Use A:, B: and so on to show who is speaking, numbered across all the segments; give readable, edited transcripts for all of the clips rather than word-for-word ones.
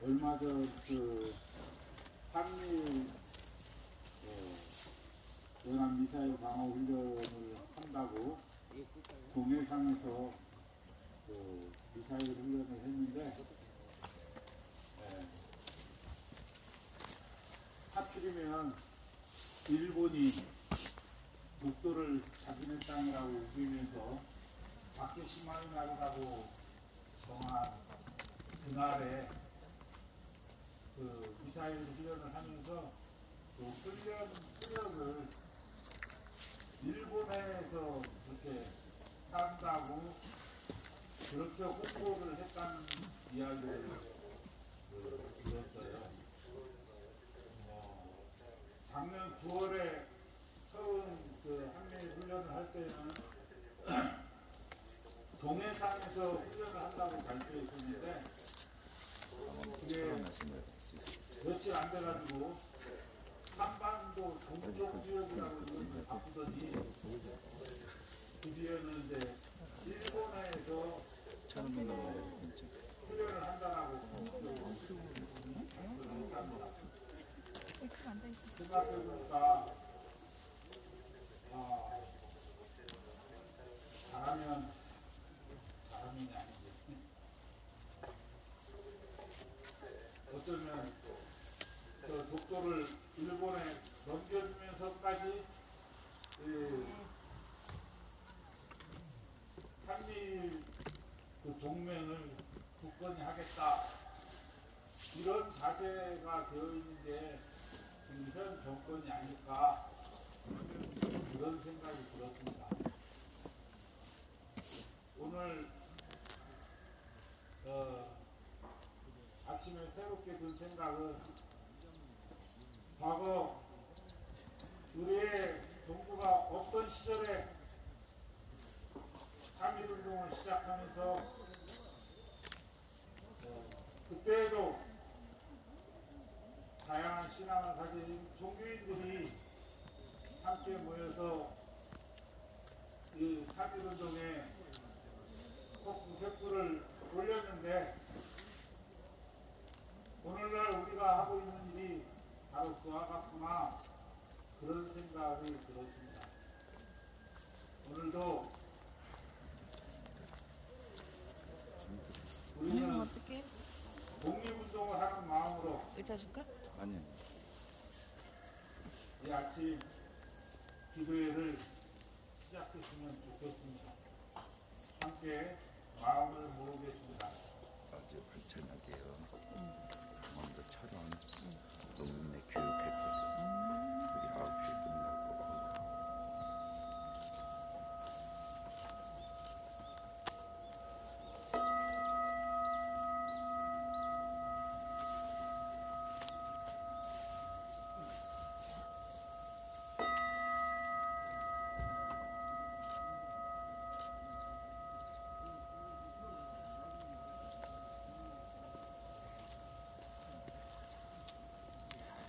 A: 얼마 전 그 한미 연합 미사일 방어 훈련을 한다고 동해상에서 그 미사일 훈련을 했는데 하필이면 일본이 독도를 자기네 땅이라고 우기면서 밖에 심하이 나르다고 정한 그날에 그 미사일 훈련을 하면서 그 훈련을 일본에서 그렇게 한다고 그렇게 홍보를 했다는 이야기를 들었어요. 작년 9월에 처음 그 한미 훈련을 할 때는 동해상에서 훈련을 한다고 발표했었는데 그게 며칠 안 돼가지고 한반도 동쪽 지역이라고 이름을 바꾸더니 드디어는 이제 일본에서 훈련을 한다라고 발표를 했답니다. 생각해보니까 잘하면이 아니지. 어쩌면 저 독도를 일본에 넘겨주면서까지 한미 그 동맹을 굳건히 하겠다 이런 자세가 되어 있는 게 지금 현 정권이 아닐까 그런 생각이 들었습니다. 오늘 아침에 새롭게 든 생각은 과거 우리의 정부가 어떤 시절에 3.1운동을 시작하면서 그때에도 다양한 신앙을 가진 종교인들이 함께 모여서 이 3.1운동에 횃불을 올렸는데 오늘날 우리가 하고 있는 일이 바로 그와 같구나 그런 생각이 들었습니다. 오늘도 우리는 독립운동을 하는 마음으로
B: 의자 줄까?
C: 아니요.
A: 이 아침 기도회를 시작했으면 좋겠습니다. 함께 마음을 모으겠습니다.
C: 어제 발전하대요. 강원도 철원 농민회 교육했거든. 우리 9시에 끝나고.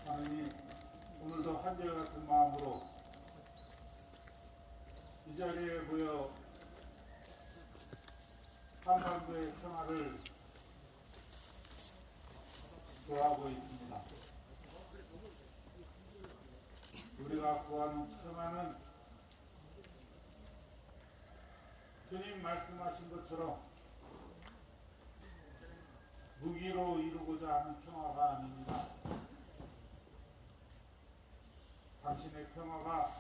A: 하나님, 오늘도 한결같은 마음으로 이 자리에 모여 한반도의 평화를 구하고 있습니다. 우리가 구하는 평화는 주님 말씀하신 것처럼 무기로 이루고자 하는 평화가 아닙니다. 당신의 평화가,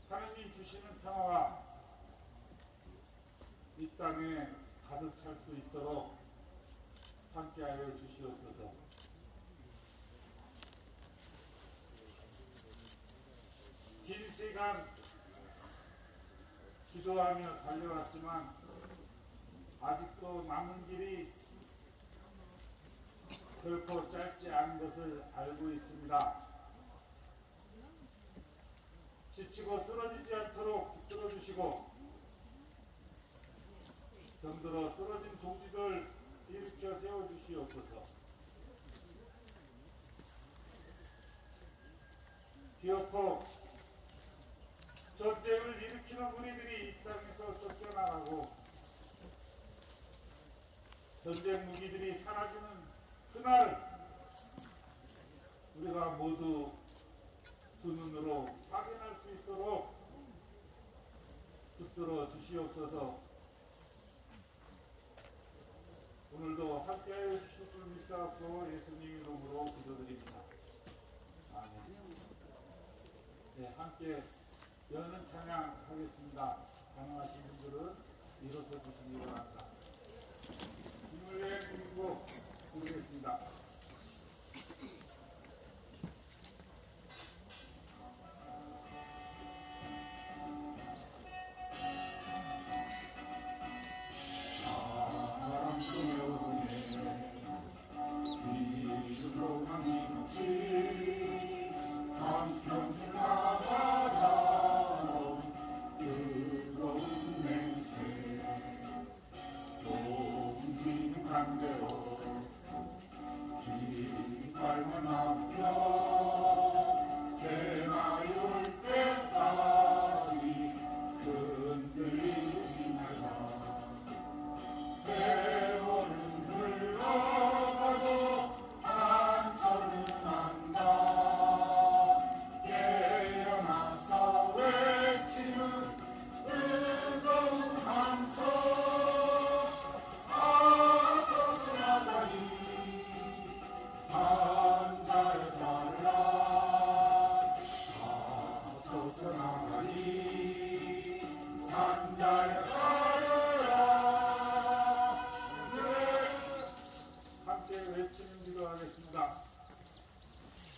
A: 하느님 주시는 평화가 이 땅에 가득 찰 수 있도록 함께하여 주시옵소서. 긴 시간 기도하며 달려왔지만 아직도 남은 길이 결코 짧지 않은 것을 알고 있습니다. 지치고 쓰러지지 않도록 붙들어 주시고 병들어 쓰러진 동지들 일으켜 세워 주시옵소서. 기어코 전쟁을 일으키는 무리들이 이 땅에서 쫓겨나가고 전쟁 무기들이 사라지는 그날 우리가 모두 두 눈으로 확인할 수 있도록 붙들어 주시옵소서. 오늘도 함께하여 주실 줄 믿사옵고 예수님 이름으로 기도드립니다. 아멘. 네, 함께 여는 찬양하겠습니다. 가능하신 분들은 일어서 주시기 바랍니다. 힘을 내고 부르겠습니다.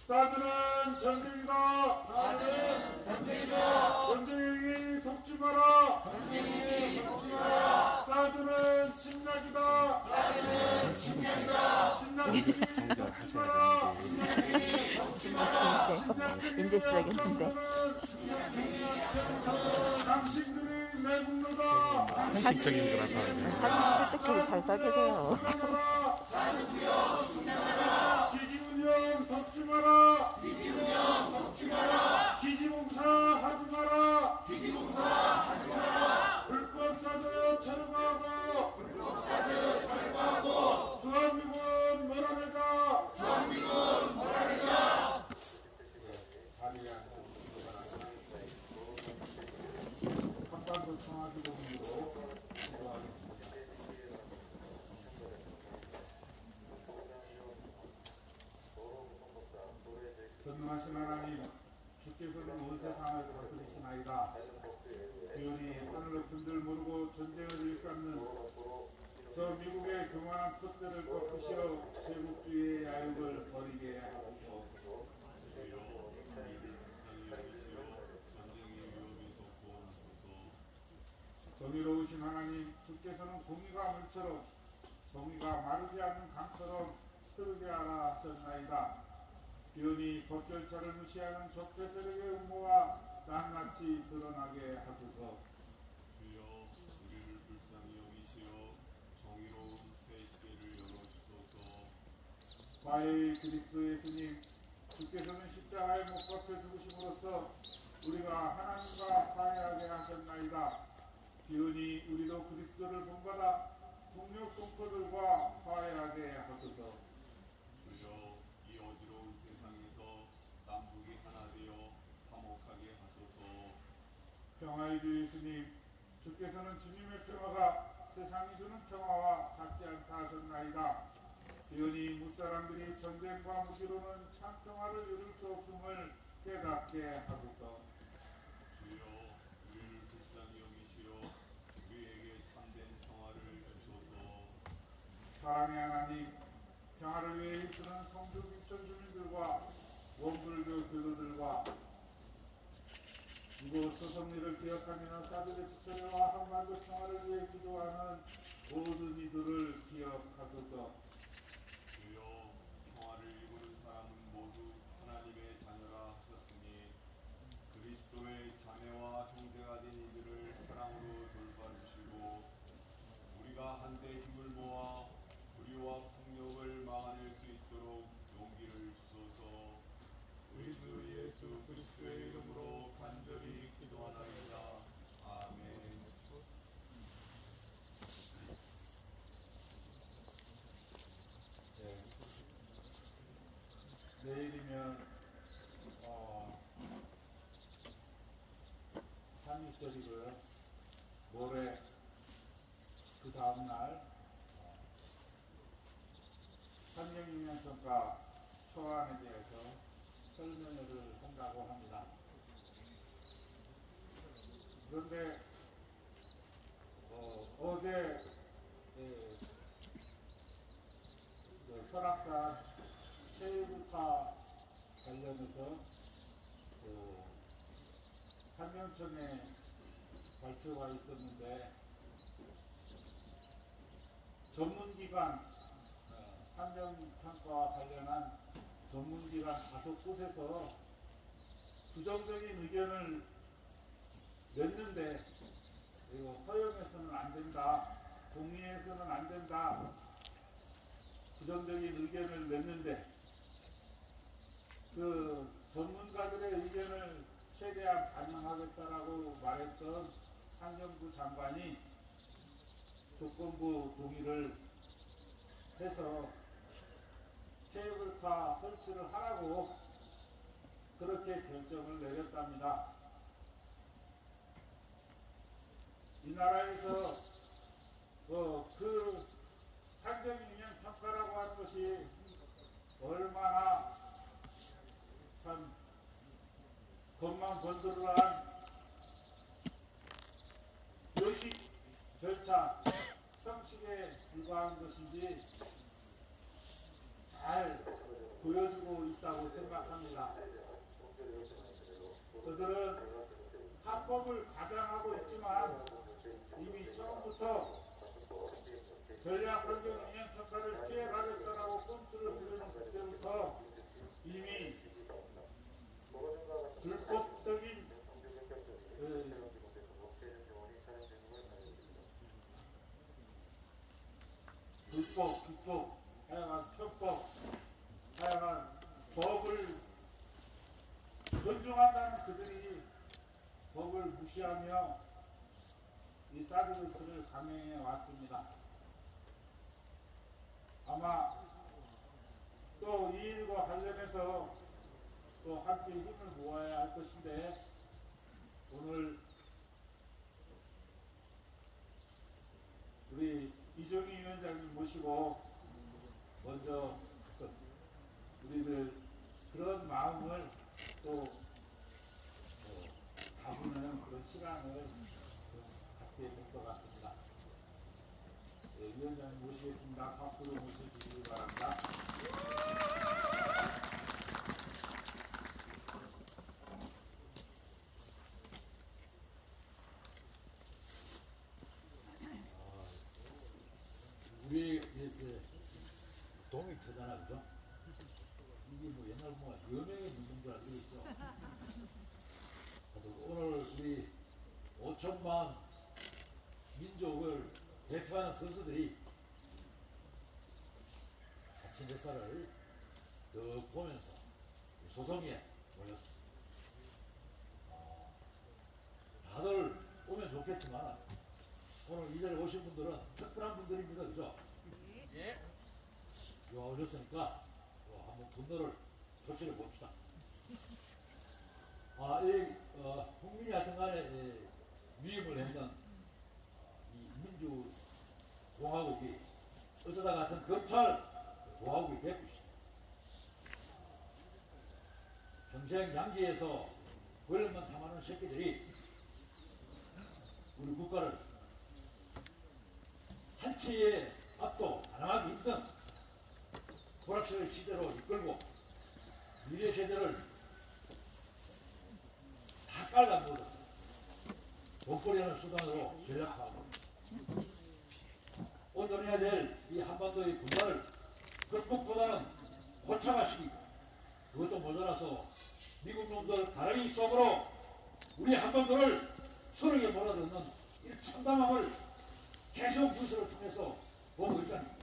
A: 사드는 전쟁이다. 전쟁이 돕지 마라. 사드는 침략이다. 침략이 돕지 마라.
B: 이제 시작했는데
A: 당신들이 내국노다.
D: 상식적인 거라서
B: 사진 찍을 때끼리 잘 사계세요.
A: 기지운영 덮지 마라. 기지봉사 하지 마라. 불법 사드 철거하고 주한미군 몰아내자. 자리에 한반도 청와기동으로 기도하겠습니다. 전능하신 하나님, 주께서는 온 세상을 다스리시나이다. 기온이 하늘로 분들 모르고 전쟁을 일삼는 저 미국의 교만한 톱들을 꺾으시어 제국주의의 야욕을 버리게 하소서. 정의로우신 하나님, 주께서는 공의가 물처럼 정의가 마르지 않는 강처럼 흐르게 하라 하셨나이다. 기온이 법절차를 무시하는 적대 세력의 음모와 낱낱이 드러나게 하소서.
E: 주여 우리를 불쌍히 여기시어 정의로운 새 시대를 열어주소서.
A: 과의 그리스도 예수님, 주께서는 십자가에 못 박혀 죽으심으로써 우리가 하나님과 화해하게 하셨나이다. 기온이 우리도 그리스도를 본받아 동력 동포들과 화해하게 하소서.
E: 주여 이 어지러운 세상에서 남북이 하나 되어 화목하게 하소서.
A: 평화의 주 예수님, 주께서는 주님의 평화가 세상이 주는 평화와 같지 않다 하셨나이다. 기온이 무사람들이 전쟁과 무기로는 참 평화를 이룰 수 없음을 깨닫게 하소서.
E: 주여 우리를 불쌍히 여기시어 우리에게 참된 평화를 주소서.
A: 사랑의 하나님, 평화를 위해 힘쓰는 성주 믹션 주민들과 원불교 교도들과 이곳 소성리를 기억하며 사드의 지체와 한반도 평화를 위해 기도하는 모든 이들을 기억하소서.
E: 주여 평화를 이루는 사람은 모두 하나님의 자녀라 하셨으니 그리스도의 자매와 형제가 된 이들을 사랑으로 돌봐주시고 우리가 한데 힘을 모아 불의와 폭력을 막아낼 수 있도록 용기를 주소서. 우리 주 예수 그리스도의 이름으로 간절히 기도하나이다. 아멘.
A: 네. 다음날 환경영향평가 초안에 대해서 설명회를 한다고 합니다. 그런데 어제 설악산 케이블카 관련해서 환경청에 발표가 있었는데 전문기관 환경평가와 관련한 전문기관 5곳에서 부정적인 의견을 냈는데 이거 허용해서는 안 된다, 동의해서는 안 된다, 부정적인 의견을 냈는데 그 전문가들의 의견을 최대한 반영하겠다라고 말했던 환경부 장관이 조건부 동의를 해서 케이블카 설치를 하라고 그렇게 결정을 내렸답니다. 이 나라에서 그 환경영향평가라고 하는 것이 얼마나 참 겉만 건드러한 요식 절차 형식에 불과한 것인지 잘 보여주고 있다고 생각합니다. 저들은 합법을 가장하고 있지만 이미 처음부터 전략환경영향평가를 피해가겠다라고 꼼수를 부리는 그때부터 이미 불법적인 불법, 하여간 편법, 하여간 법을 존중한다는 그들이 법을 무시하며 이 사드루트를 강행해 왔습니다. 아마 또 이 일과 관련해서 또 함께 힘을 모아야 할 것인데 오늘 우리 이종희 위원장님 모시고 먼저 우리들 그런 마음을 또 다루는 그런 시간을 갖게 될 것 같습니다. 네, 위원장님 모시겠습니다. 박수로 모셔주시기 바랍니다.
D: 우리 동이 크잖아, 그죠? 이게 뭐 옛날 뭐 여명의 문인 줄 알고 있죠. 오늘 우리 5천만 민족을 대표하는 선수들이 아침 햇살을 쭉 보면서 소송에 모였습니다. 다들 오면 좋겠지만 오늘 이 자리에 오신 분들은 특별한 분들입니다. 그죠? 예. 요 오셨으니까 한번 분노를 조치해 봅시다. 국민이 하여튼 간에 위임을 했는 이 민주공화국이 어쩌다 같은 검찰공화국이 됐듯이 평생 양지에서 권력만 탐하는 새끼들이 우리 국가를 한치의 앞도 가능하기 힘든 불확실한 시대로 이끌고 미래 세대를 다 깔아먹었어요. 돈벌이하는 수단으로 전략하고 온전해야 될 이 한반도의 분단을 극복보다는 고착화시키고 그것도 모자라서 미국 놈들 다라이 속으로 우리 한반도를 수렁에 몰아넣는 이 참담함을 계속 뉴스를 통해서 보고 있잖아요.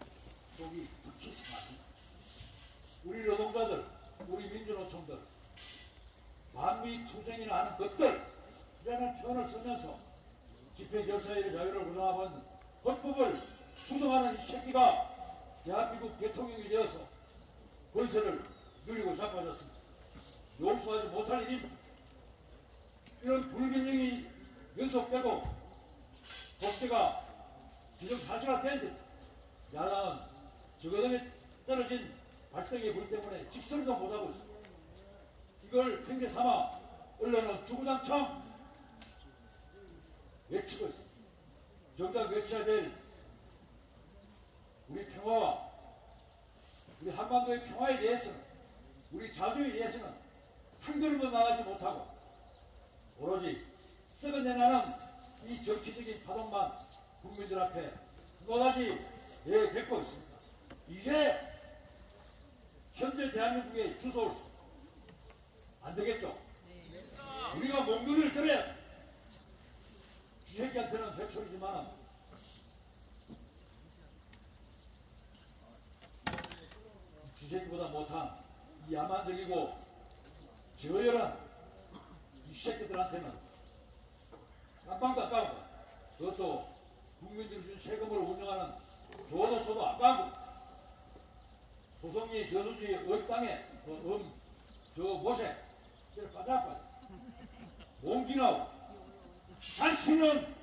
D: 속이 박히지 마십니다. 우리 노동자들, 우리 민주노총들 만미투쟁이나 하는 것들 이라는 표현을 쓰면서 집회 결사의 자유를 보장하는 헌법을 수정하는 이 새끼가 대한민국 대통령이 되어서 권세를 누리고 자빠졌습니다. 용서하지 못할 일입니다. 이런 불균형이 연속되고 독재가 기정사실화 된 야당은 저거등에 떨어진 발등의 불 때문에 직설도 못하고 있습니다. 이걸 핑계 삼아 언론은 주구장창 외치고 있습니다. 정작 외쳐야 될 우리 평화와 우리 한반도의 평화에 대해서는, 우리 자주에 대해서는 한 걸음도 나가지 못하고 오로지 썩어내나는 이 정치적인 파동만 국민들 앞에 노다지 내뱉고 있습니다. 이게 현재 대한민국의 주소입니다. 안 되겠죠? 우리가 몽둥이를 들어야 주새끼한테는 회초리지만 주새끼보다 못한 이 야만적이고 저열한 이 새끼들한테는 깜빵도 아까운 거, 그것도 국민들이 준 세금을 운영하는 교도소도 아까운 거, 소송리 저수지 땅에 저 못에 빠져빠져 몽기나고 단순한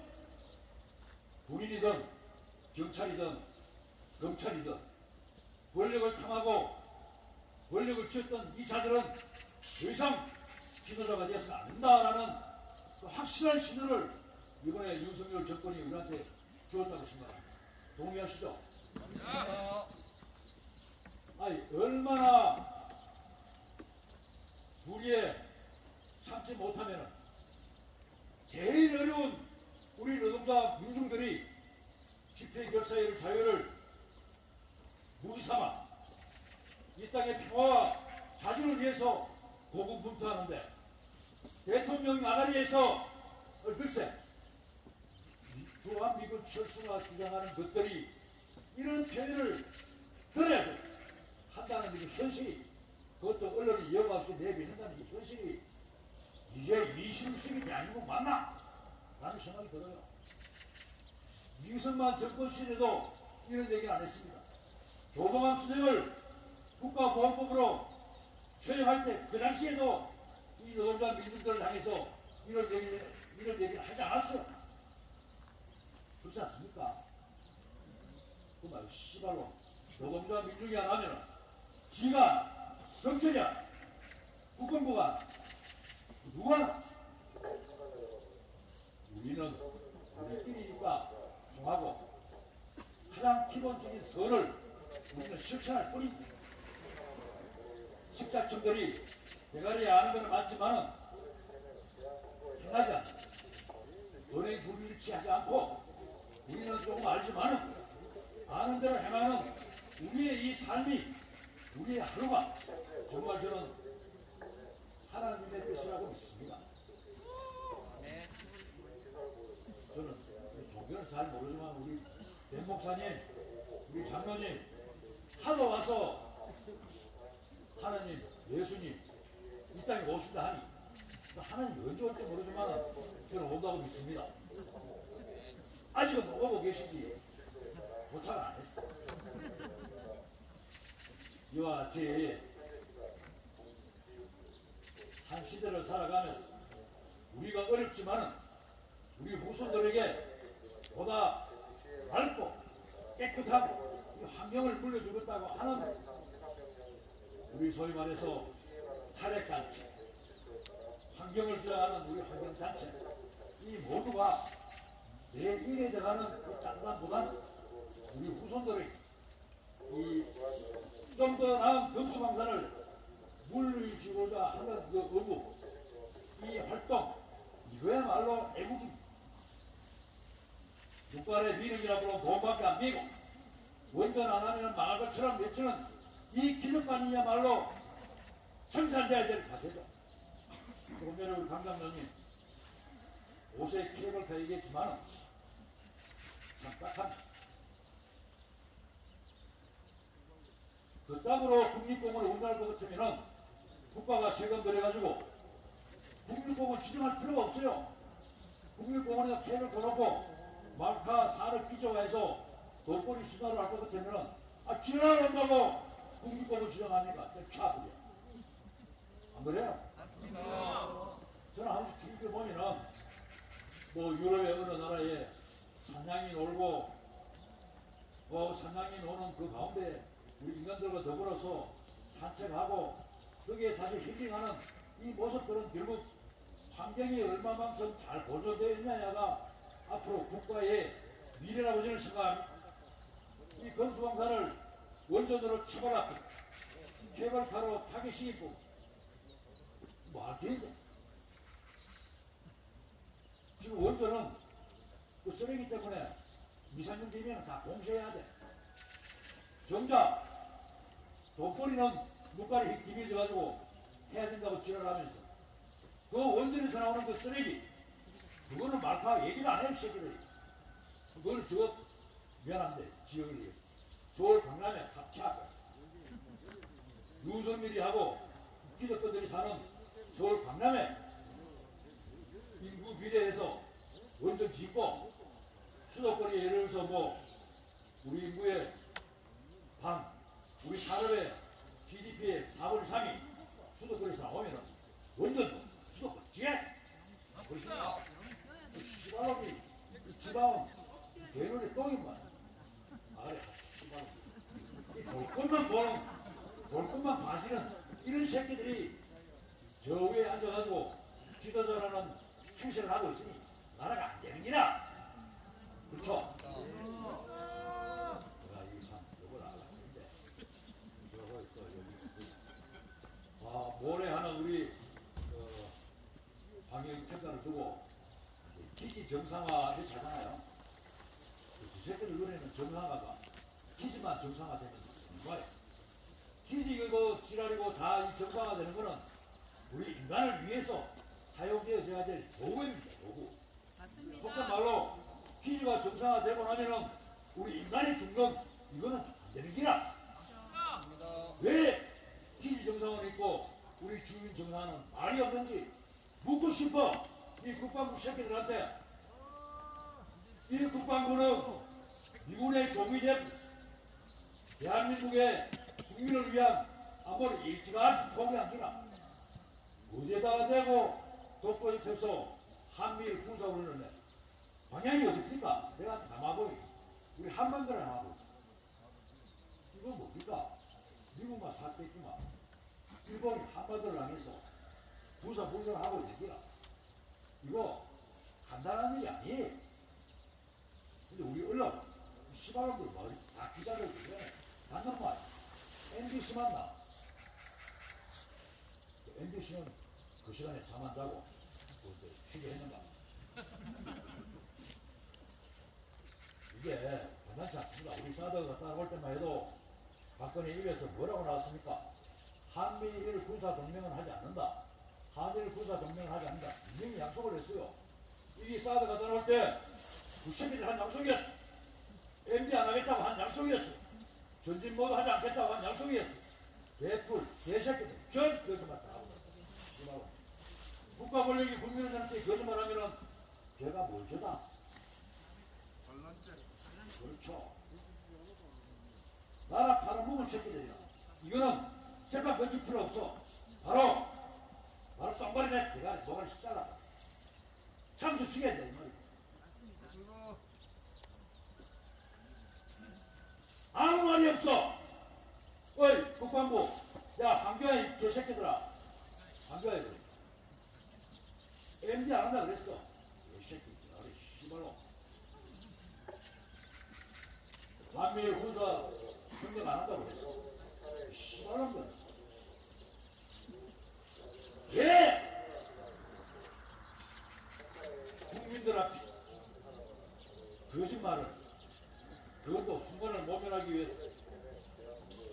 D: 군인이든 경찰이든 검찰이든 권력을 탐하고 권력을 쥐었던 이 자들은 더 이상 지도자가 되어서는 안 된다라는 그 확실한 신호를 이번에 윤석열 정권이 우리한테 주었다고 생각합니다. 동의하시죠? 아니 얼마나 불의에 참지 못하면 제일 어려운 우리 노동자 민중들이 집회 결사의 자유를 무기삼아 이 땅의 평화와 자주를 위해서 고군분투하는데 대통령 나가리에서 글쎄 주한미군 철수가 주장하는 것들이 이런 표현을 들어야 돼. 한다는 게 현실이, 그것도 언론이 여과 없이 내비한다는 게 현실이, 이게 이심식이 대한민국 맞나? 라는 생각이 들어요. 이승만 정권 시대도 이런 얘기 안 했습니다. 조봉암 수령을 국가보안법으로 처형할 때 그 당시에도 이 노동자 민중들을 향해서 이런 얘기를 하지 않았어요. 그렇지 않습니까? 그 말 씨발로 노동자 민중이 안 하면 지가 경찰이야 국방부가 누가 하나? 우리는 우리끼리니까 통하고 가장 기본적인 선을 우리는 실천할 뿐입니다. 식자청들이 대가리에 아는 것은 많지만 행하지 않는, 은행 불일치하지 않고 우리는 조금 알지만 아는 대로 행하는 우리의 이 삶이, 우리의 하루가 정말 저는 하나님의 뜻이라고 믿습니다. 저는 종교는 잘 모르지만 우리 대목사님, 우리 장로님 하러 와서 하나님, 예수님 이 땅에 오신다 하니 하나님 언제 올지 모르지만 저는 온다고 믿습니다. 아직은 오고 계시지 도착을 안 했어. 이와 같이 한 시대를 살아가면서 우리가 어렵지만 우리 후손들에게 보다 맑고 깨끗한 이 환경을 물려주겠다고 하는 우리 소위 말해서 탈핵단체, 환경을 주장하는 우리 환경단체, 이 모두가 내 일에 들어가는 그 장단보다는 우리 후손들의 이 좀 더 나은 금수방산을 물리주고자 하는 그 의무, 이 활동, 이거야말로 애국입니다. 육발의 미륵이라고 하면 돈밖에 안 미고 원전 안 하면 망할 것처럼 외치는 이 기득권이야말로 청산돼야 될 가세죠. 조금 전에 우리 강장로님 옷에 케이블카 얘기했지만 참 딱합니다. 그 땅으로 국립공원을 운영할 것 같으면 국가가 세금 들여가지고 국립공원 지정할 필요가 없어요. 국립공원에다 계획을 걸어놓고 마카 산업 기조화해서 돈벌이 수단을 할 것 같으면 지나러 온다고 국립공원 지정합니까? 차들이야. 안 그래요? 맞습니다. 저는 한 번씩 TV 보면은 뭐 유럽의 어느 나라에 사냥이 놀고 산장님 오는 그 가운데 우리 인간들과 더불어서 산책하고 거기에 사실 힐링하는 이 모습들은 결국 환경이 얼마만큼 잘 보존되어 있느냐가 앞으로 국가의 미래라고 저는 생각합니다. 이 건수광산을 원전으로 처벌하고 케이블카로 타겟시키고 뭐 할 게 있냐. 지금 원전은 그 쓰레기 때문에 미세먼지 되면 다 공세해야 돼. 정작 돈벌이는 물가리 김해져가지고 해야 된다고 지랄하면서 그 원전에서 나오는 그 쓰레기 그거는 말파 얘기도 안 해요 새끼들이. 그거는 저 미안한데 지역을 서울 강남에 탑차하고 유선미리하고 기득권들이 사는 서울 강남에 인구 비례해서 원전 짓고 수도권에 예를 들어서 뭐 우리 인구의 반, 우리 산업의 GDP의 4분의 3이 수도권에서 나오면 원전 수도권 지해 그러시냐. 시발놈이 지방은 대론의 똥인만 아래 볼것만 보는 볼것만 봐시는 이런 새끼들이 저 위에 앉아가지고 지도자라는 행세를 하고 있으니 나라가 안 되는 기라. 그렇죠? 내가 이참 요걸 알았는데 저걸 또 여기 모레 하는 우리 방역 평가를 두고 기지 정상화를 하잖아요. 그 새끼들 눈에는 정상화가 기지만 정상화되는 거예요. 기지 이거 지랄이고 다 이 정상화되는 거는 우리 인간을 위해서 사용되어져야 될 도구입니다. 도구. 맞습니다. 속된 말로 기지가 정상화되고 나면은 우리 인간의 중간 이거는 안 되는 기라. 왜 기지 정상화는 있고 우리 주민 정상화는 말이 없는지 묻고 싶어. 이 국방부 새끼들한테. 이 국방부는 미군의 종이 된 대한민국의 국민을 위한 안보를 일찌감치 포기한 기라. 어디에다가 대고 독도에 펴서 한미일 군사훈련을 방향이 어딥니까? 내가 담아보이 우리 한반도를 담아보이 이거 뭡니까? 미국만 사태있구만. 일본이 한반도를 향해서 군사훈련을 하고 있는 기라. 이거 간단한 일이 아니에요. 근데 우리 언론 시발놈들 뭐 다 기자들 그래 맞는 말 MBC 만나 MBC는 그 시간에 잠 안 자고 쉬게 했는가. 이게 간단치 않습니다. 우리 사드가 따라올 때만 해도 박근혜 입에서 뭐라고 나왔습니까? 한미일 군사동맹은 하지 않는다. 한미일 군사동맹을 하지 않는다. 분명히 약속을 했어요. 이 사드가 따라올 때 그 새끼들 한 약속이었어. MB 안 하겠다고 한 약속이었어. 전진 모두 하지 않겠다고 한 약속이었어. 개뿔, 개새끼들 전 거짓말 다 하고 있어. 국가 권력이 국민들한테 거짓말하면은 제가 뭘 줘다? 그렇죠. 나라 팔아먹은 새끼들이야. 이거는 재판 거칠 필요 없어. 바로 쌍발이 내 대가리 목을 잘라 참수시켜야 돼 이 말이야. 아무 말이 없어. 어이 국방부 야 황교안 이 개새끼들아 황교안 MD 안 한다 그랬어. 이 새끼 어리 씨발로 한미일 군사 경쟁 안 한다고 그랬어. 씨발한 거야. 왜 국민들 앞에 거짓말을 그것도 순간을 모면하기 위해서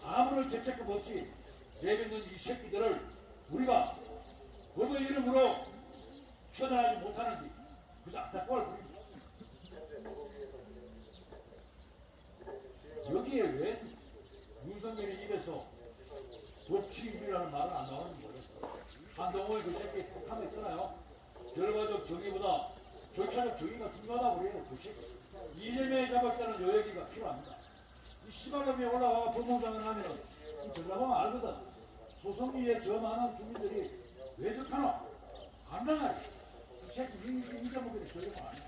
D: 아무런 죄책감 없이 내뱉는 이 새끼들을 우리가 법의 이름으로 처단하지 못하는지 그저 안타까울 뿐입니다. 여기에 왜 윤석열의 입에서 법치주의라는 말은 안 나오는지 모르겠어요. 한동훈 그 새끼 폭함에 있잖아요. 결과적 정의보다 절차적 정의가 중요하다고 그래요. 그 새끼. 이재명이 잡을 때는 요 얘기가 필요합니다. 이 씨발놈이 올라와서 법무장을 하면은 들어가보면 알거든. 소송위에 저 많은 주민들이 왜 적하노? 간단하게. 이 새끼 이재명들이 저러면 안 돼.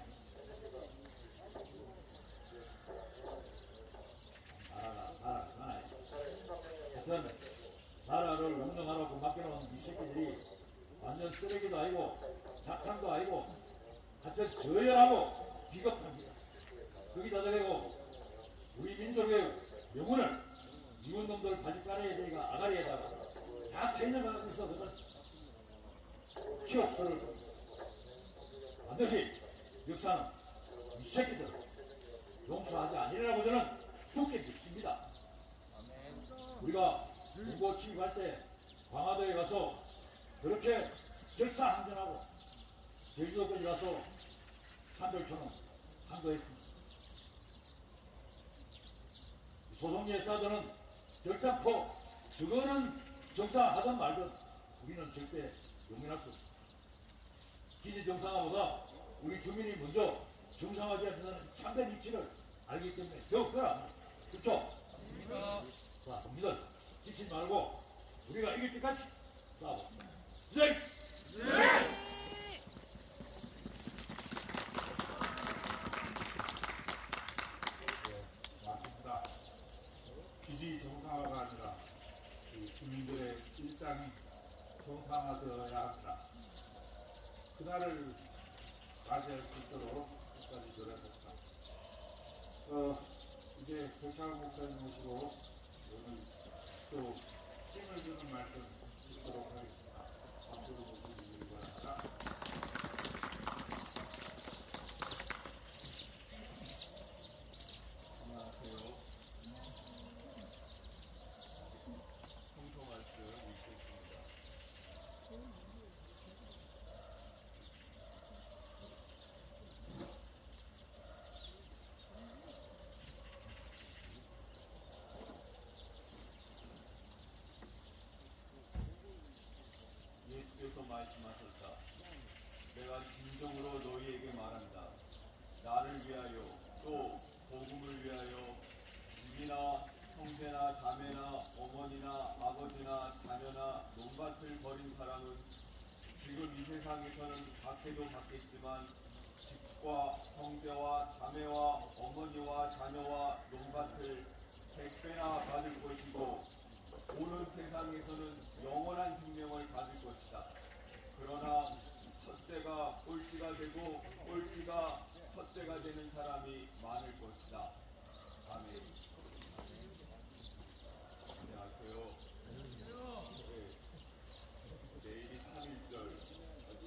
D: 하여튼 나라를 운영하라고 맡겨놓은 이 새끼들이 완전 쓰레기도 아니고 작탕도 아니고 하여튼 저열하고 비겁합니다. 거기다 대고 우리 민족의 명운을 미운놈들 바짓가래에 대가 아가리에다가 다 챙겨가고 있어. 그건 취업소를 반드시 역사는 이 새끼들 용서하지 아니라고 저는 굳게 믿습니다. 우리가 문고 취입할 때 광화도에 가서 그렇게 결사항전하고 제주도까지 가서 산별처럼 항거했습니다. 소송 예사들은 결단코 저거는 정상하든 말든 우리는 절대 용인할 수 없습니다. 기지 정상화보다 우리 주민이 먼저 정상화되어야 된다는 참된 이치를 알기 때문에 더욱 그럽니다. 그렇죠? 자, 동지들 지치지 말고 우리가 이길 때까지 싸워봅시다. 네!
A: 맞습니다. 기지 정상화가 아니라 주민들의 일상이 정상화되어야 합니다. 그날을 맞이할 수 있도록 끝까지 노력합시다. 이제 조창 목사님 모시고 오늘 또 힘을 주는 말씀 듣도록 하겠습니다. 앞으로 모시기 바랍니다.
E: 안녕하세요. 성서 말씀 읽겠습니다. 예수께서 말씀하셨다. 내가 진정으로 너희에게 말한다. 나를 위하여 또 복음을 위하여 집이나 형제나 자매나 어머니나 아버지나 자녀나 논밭을 버린 사람은 지금 이 세상에서는 받게도 받겠지만 집과 형제와 자매와 어머니와 자녀와 논밭을 100배나 받을 것이고 오는 세상에서는 영원한 생명을 받을 것이다. 그러나 첫째가 꼴찌가 되고 꼴찌가 첫째가 되는 사람이 많을 것이다. 아멘. 안녕하세요. 네, 내일이 3.1절 아주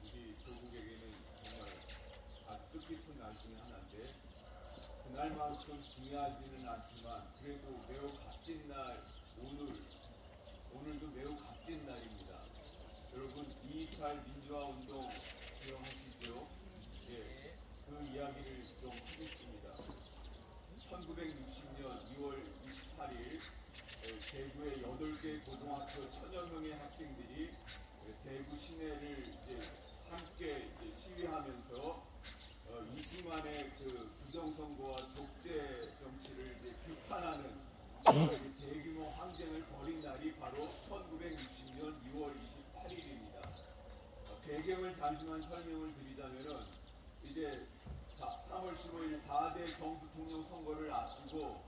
E: 우리 조국에게는 정말 아주 뜻깊은 날 중에 하나인데 그날만큼 중요하지는 않지만 그래도 매우 값진 날 오늘도 매우 값진 날입니다. 여러분 2.28 민주화 운동 기억하시죠? 예, 그 이야기를 좀 하겠습니다. 1960년 2월 28일 대구의 8개 고등학교 1000여 명의 학생들이 대구 시내를 함께 시위하면서 이승만의 그 부정선거와 독재 정치를 비판하는 대규모 항쟁을 벌인 날이 바로 1960년 2월 28일입니다. 배경을 잠시만 설명을 드리자면은 이제 3월 15일 4대 정부통령 선거를 앞두고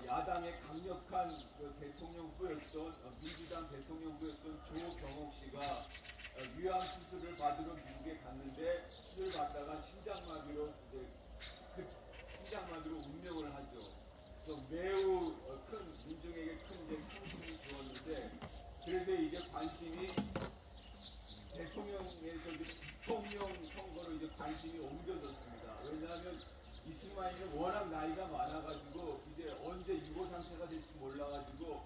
E: 야당의 강력한 대통령 후보였던 민주당 대통령 후보였던 조경옥 씨가 위암수술을 받으러 미국에 갔는데 수술 받다가 심장마비로 운명을 하죠. 그래서 매우 큰 민중에게 큰 상심이 주었는데 그래서 이제 관심이 대통령에서 부통령 선거로 이제 관심이 옮겨졌습니다. 왜냐하면 이승만이는 워낙 나이가 많아가지고 이제 언제 유고 상태가 될지 몰라가지고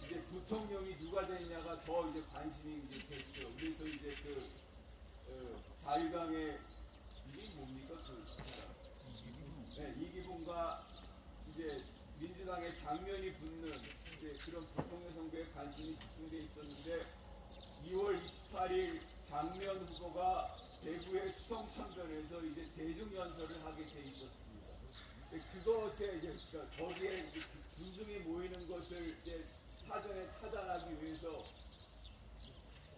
E: 이제 부통령이 누가 됐냐가 더 이제 관심이 이제 됐죠. 그래서 이제 자유당의 이게 뭡니까 이기붕과 이제 민주당의 장면이 붙는 이제 그런 부통령 선거에 관심이 집중돼 있었는데 2월 28일 장면 후보가 대구의 수성천변에서 이제 대중연설을 하게 돼 있었습니다. 그것에 이제 거기에 군중이 모이는 것을 이제 사전에 차단하기 위해서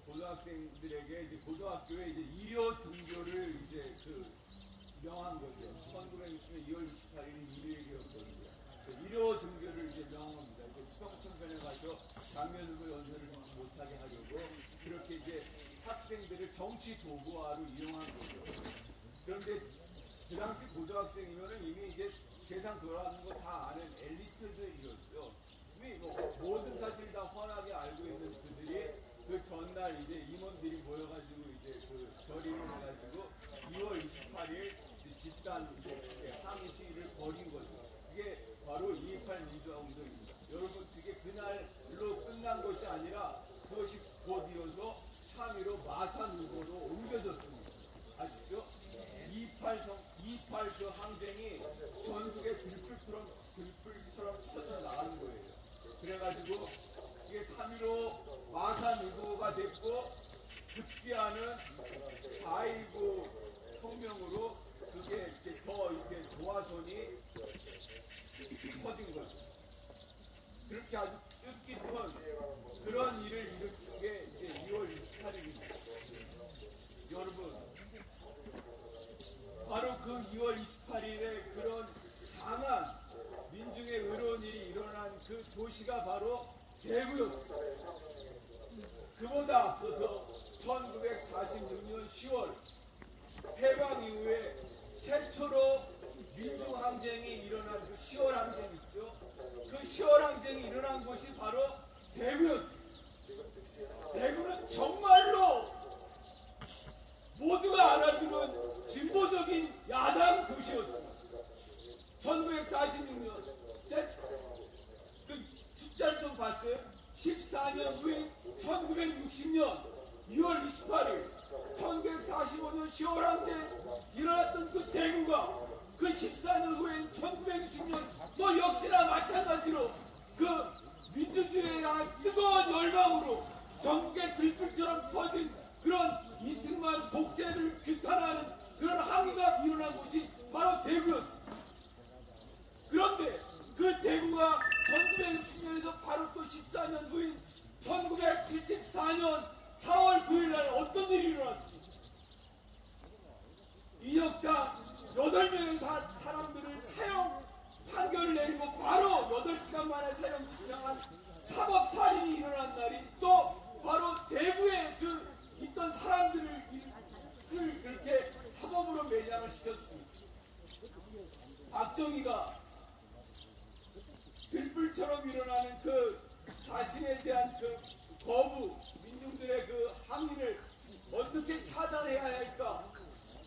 E: 고등학생들에게 이제 고등학교에 이제 일요 등교를 이제 명한 거죠. 1960년 2월 28일이 일요일이었거든요. 일요 등교를 이제 명합니다. 이제 수성천변에 가서 학생들을 정치 도구화로 이용한 거죠. 그런데 그 당시 고등학생이면은 이미 이제 세상 돌아가는 거 다 아는 엘리트들이었죠. 이미 모든 사실을 다 훤하게 알고 있는 그들이 그 전날 이제 임원들이 모여가지고 이제 그 결의를 해가지고 2월 28일 집단 이제 항의 시위를 벌인 거죠. 그게 바로 2.28 민주화 운동입니다. 여러분, 그게 그날로 끝난 것이 아니라 그것이 곧 이어서 참의로 마산 후보로 옮겨졌습니다. 아시죠? 2.8 그 항쟁이 전국에 들불처럼 터져 나가는 거예요. 그래가지고 이게 3.15 마산 후보가 됐고, 급기야는 4.19 혁명으로 그게 이렇게 더 이렇게 도화선이 터진 거죠. 그렇게 아주 뜻깊은 그런 일을 일으킨 게 이제 2월 28일입니다. 여러분, 바로 그 2월 28일에 그런 장한 민중의 의로운 일이 일어난 그 도시가 바로 대구였습니다. 그보다 앞서서 1946년 10월 해방 이후에 최초로 민중항쟁이 일어난 그 10월 항쟁 있죠. 그 10월 항쟁이 일어난 곳이 바로 대구였습니다. 대구는 정말로 모두가 알아주는 진보적인 야당 도시였습니다. 1946년 그 숫자 좀 봤어요? 14년 후인 1960년 2월 28일 1945년 10월 항쟁 일어났던 그 대구가 그 14년 후인 1960년 또 역시나 마찬가지로 그 민주주의에 대한 뜨거운 열망으로 전국의 들불처럼 터진 그런 이승만 독재를 규탄하는 그런 항의가 일어난 곳이 바로 대구였습니다. 그런데 그 대구가 1960년에서 바로 또 14년 후인 1974년 4월 9일 날 어떤 일이 일어났습니까? 인혁당 8명의 사람들을 사형 판결을 내리고 바로 8시간 만에 사형 집행한 사법살인이 일어난 날이 또 바로 대구에 그 있던 사람들을 그렇게 사법으로 매장을 시켰습니다. 박정희가 들불처럼 일어나는 그 자신에 대한 그 거부, 민중들의 그 항의를 어떻게 차단해야 할까?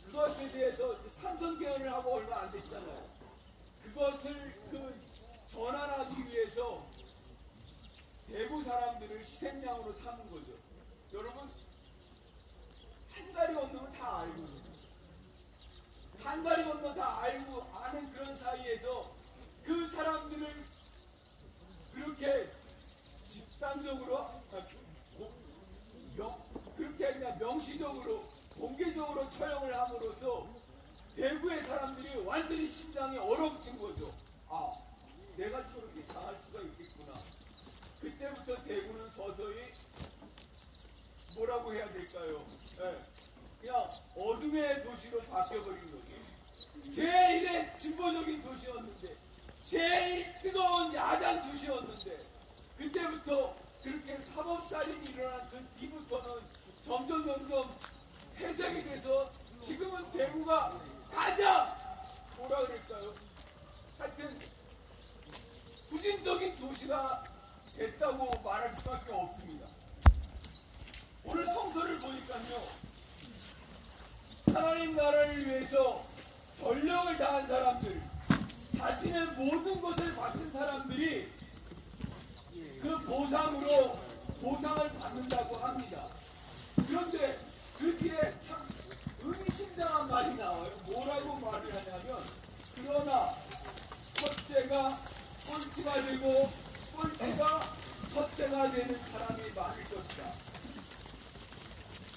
E: 그것에 대해서 삼선개헌을 하고 얼마 안 됐잖아요. 그것을 그 전환하기 위해서 대구 사람들을 희생양으로 삼은 거죠. 여러분, 한 달이 건너면 다 알고 있는 한 달이 건너 다 알고 아는 그런 사이에서 그 사람들을 그렇게 집단적으로 그렇게 그냥 명시적으로 공개적으로 처형을 함으로써 대구의 사람들이 완전히 심장이 얼어붙은 거죠. 아, 내가 저렇게 당할 수가 있겠구나. 그때부터 대구는 서서히 뭐라고 해야 될까요? 네, 그냥 어둠의 도시로 바뀌어버린 거죠. 제일의 진보적인 도시였는데, 제일 뜨거운 야당 도시였는데, 그때부터 그렇게 사법살인이 일어난 그 뒤부터는 점점 회색이 돼서 지금은 대구가 가장 뭐라 그럴까요? 하여튼 후진적인 도시가 됐다고 말할 수밖에 없습니다. 오늘 성서를 보니까요, 하나님 나라를 위해서 전력을 다한 사람들, 자신의 모든 것을 바친 사람들이 그 보상으로 보상을 받는다고 합니다. 그런데 그 뒤에 참 의미심장한 말이 나와요. 뭐라고 말을 하냐면, 그러나 첫째가 꼴찌가 되고 꼴찌가 첫째가 되는 사람이 많을 것이다.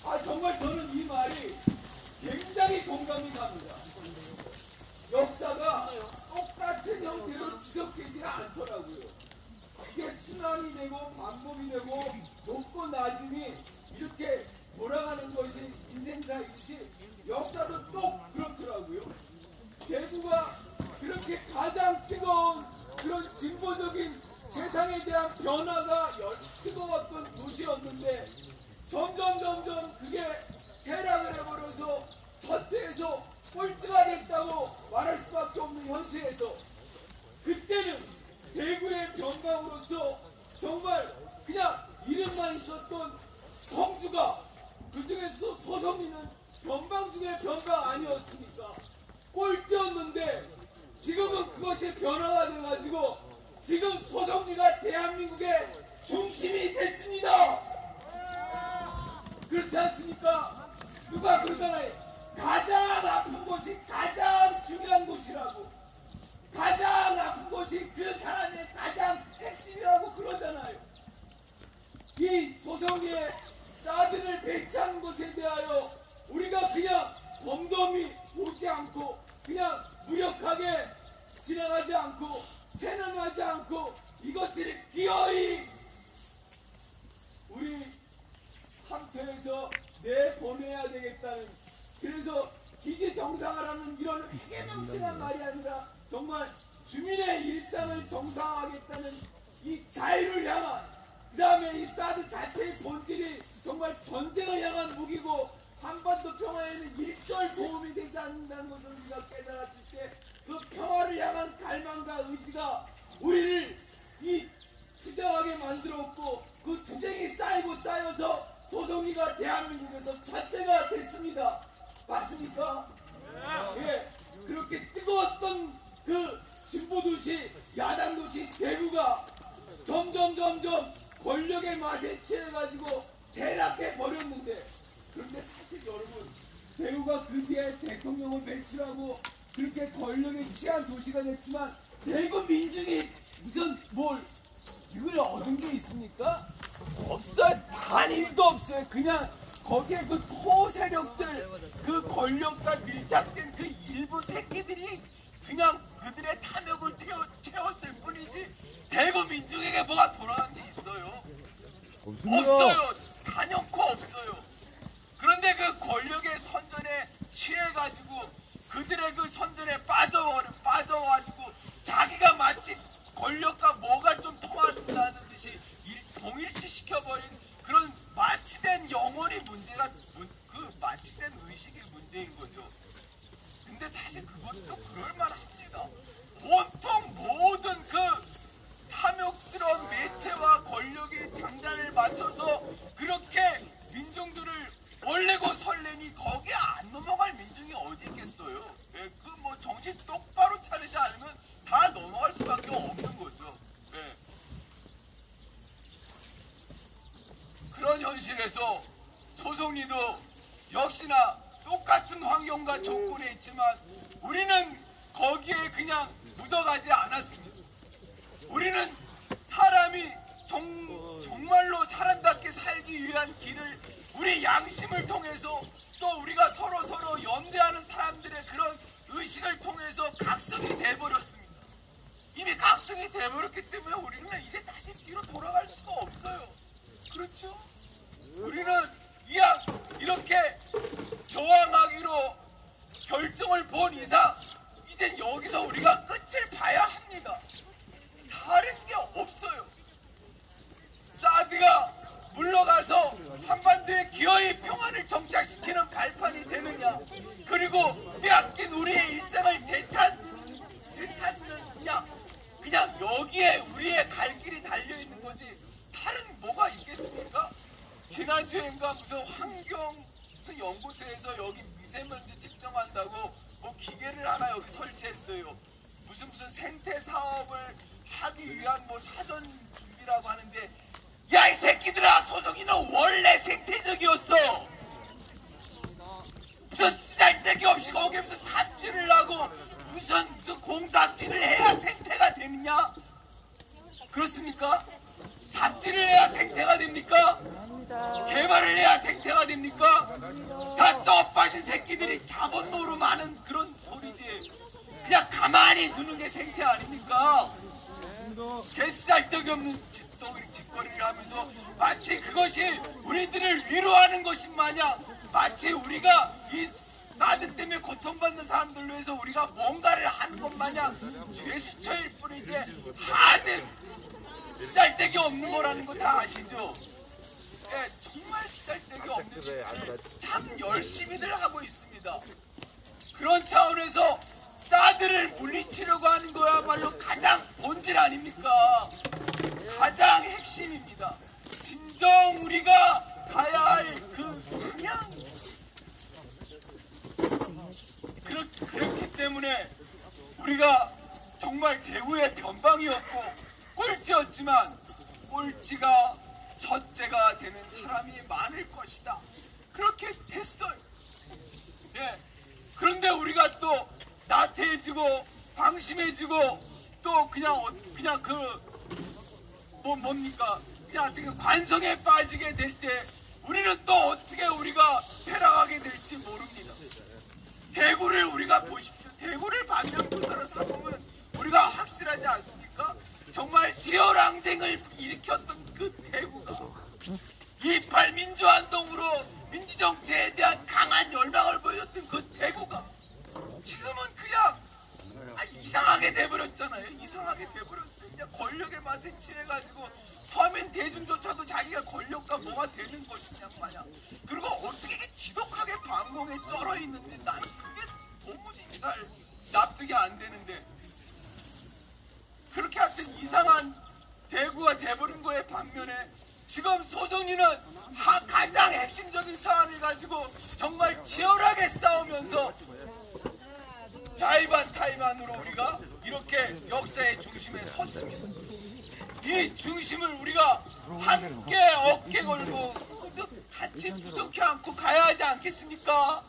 E: 아, 정말 저는 이 말이 굉장히 공감이 갑니다. 역사가 똑같은 형태로 지속되지가 않더라고요. 이게 순환이 되고 반복이 되고 높고 낮음이 이렇게 돌아가는 것이 인생사이듯이 역사도 또 그렇더라고요. 대구가 그렇게 가장 뜨거운 그런 진보적인 세상에 대한 변화가 뜨거웠던 도시였는데, 점점 그게 쇠락을 해버려서 첫째에서 꼴찌가 됐다고 말할 수밖에 없는 현실에서 그때는 대구의 변방으로서 정말 그냥 이름만 있었던 성주가 그중에서 소성리는 변방 중에 변방 아니었습니까? 꼴찌였는데 지금은 그것이 변화가 돼가지고 지금 소성리가 대한민국의 중심이 됐습니다. 그렇지 않습니까? 누가 그러잖아요. 가장 아픈 곳이 가장 중요한 곳이라고. 가장 아픈 곳이 그 사람의 가장 핵심이라고 그러잖아요. 이 소성리의 사드를 배치하는 것에 대하여 우리가 그냥 덤덤히 오지 않고 그냥 무력하게 지나가지 않고 체념하지 않고 이것을 기어이 우리 함터에서 내보내야 되겠다는, 그래서 기지 정상화라는 이런 회개망신한 말이 아니라 정말 주민의 일상을 정상화하겠다는 이 자유를 향한, 그 다음에 이 사드 자체의 본질이 정말 전쟁을 향한 무기고 한반도 평화에는 일절 도움이 되지 않는다는 것을 우리가 깨달았을 때 그 평화를 향한 갈망과 의지가 우리를 이 투쟁하게 만들었고 그 투쟁이 쌓이고 쌓여서 소성리가 대한민국에서 첫째가 됐습니다. 맞습니까? 예, 그렇게 뜨거웠던 그 진보도시 야당도시 대구가 점점 권력의 맛에 취해가지고 대락해 버렸는데, 그런데 사실 여러분 대구가 그 뒤에 대통령을 배출하고 그렇게 권력에 취한 도시가 됐지만 대구 민중이 무슨 뭘 이걸 얻은 게 있습니까? 없어요. 단 일도 없어요. 그냥 거기에 그 토세력들 그 권력과 밀착된 그 일부 새끼들이 그냥 그들의 탐욕을 채웠을 뿐이지 대구 민중에게 뭐가 돌아간 게 있어요? 없어요. 단연코 없어요. 그런데 그 권력의 선전에 취해가지고 그들의 그 선전에 빠져가지고 자기가 마치 권력과 뭐가 좀 통한다는 듯이 동일시 시켜버린 그런 마취된 영혼이 문제가, 그 마취된 의식이 문제인 거죠. 근데 사실 그것도 그럴만합니다. 온통 모든 그 탐욕스러운 매체와 권력의 장단을 맞춰서 그렇게 민중들을 원래고 설레니 거기에 안 넘어갈 민중이 어디 있겠어요. 예, 그 뭐 정신 똑바로 차리지 않으면 다 넘어갈 수밖에 없는 거죠. 예. 그런 현실에서 소성리도 역시나 똑같은 환경과 조건에 있지만 우리는 거기에 그냥 묻어가지 않았습니다. 우리는 사람이 정말로 사람답게 살기 위한 길을 우리 양심을 통해서 또 우리가 서로 연대하는 사람들의 그런 의식을 통해서 각성이 돼버렸습니다. 이미 각성이 돼버렸기 때문에 우리는 이제 다시 뒤로 돌아갈 수가 없어요. 그렇죠? 우리는 이렇게 저항하기로 결정을 본 이상 이제 여기서 우리가 끝을 봐야 합니다. 다른 게 없어요. 사드가 물러가서 한반도에 기어이 평화를 정착시키는 발판이 되느냐, 그리고 빼앗긴 우리의 일상을 되찾느냐, 그냥 여기에 우리의 갈 길이 달려있는 거지 다른 뭐가 있겠습니까? 지난주엔가 무슨 환경 연구소에서 여기 미세먼지 측정한다고 뭐 기계를 하나 여기 설치했어요. 무슨 생태 사업을 하기 위한 뭐 사전 준비라고 하는데, 야 이 새끼들아, 소성이는 원래 생태적이었어. 무슨 쓰잘데기 없이 거기에 무슨 삽질을 하고 무슨 공사질을 해야 생태가 되느냐? 그렇습니까? 삽질을 해야 생태가 됩니까? 개발을 해야 생태가 됩니까? 다 썩빠진 새끼들이 자본 노름하는 그런 소리지. 그냥 가만히 두는 게 생태 아닙니까? 개쌀데기 없는 짓거리를 하면서 마치 그것이 우리들을 위로하는 것인 마냥, 마치 우리가 이 사드 때문에 고통받는 사람들로 해서 우리가 뭔가를 하는 것 마냥 죄수처일 뿐이지 하등 쌀데기 없는 거라는 거 다 아시죠? 예, 정말 쓰잘데기 없는 짓을 참 열심히들 하고 있습니다. 그런 차원에서 사드를 물리치려고 하는 거야말로 가장 본질 아닙니까? 가장 핵심입니다. 진정 우리가 가야 할 그 방향. 그렇기 때문에 우리가 정말 대구의 변방이었고 꼴찌였지만 꼴찌가 첫째가 되는 사람이 많을 것이다. 그렇게 됐어요. 예. 그런데 우리가 또 나태해지고 방심해지고 또 그냥 뭡니까? 그냥 관성에 빠지게 될 때 우리는 또 어떻게 우리가 패락하게 될지 모릅니다. 대구를 우리가 보십시오. 대구를 반면교사로 삼으면 우리가 확실하지 않습니까? 정말 치열항쟁을 일으켰던 그 대구가 28 민주화운동으로 민주정치에 대한 강한 열망을 보여줬던 그 대구가 지금은 그냥 이상하게 돼버렸잖아요. 이상하게 돼버렸어요. 그냥 권력의 맛에 취해가지고 서민 대중조차도 자기가 권력과 뭐가 되는 것이냐 마냥. 그리고 어떻게 이렇게 지독하게 반공에 쩔어 있는지 나는 그게 도무지 잘 납득이 안 되는데, 그렇게 하여튼 이상한 대구가 돼버린 거에 반면에 지금 소정리는 가장 핵심적인 사안을 가지고 정말 치열하게 싸우면서 자의반 타의반으로 우리가 이렇게 역사의 중심에 섰습니다. 이 중심을 우리가 함께 어깨 걸고 같이 부둥켜 안고 가야 하지 않겠습니까?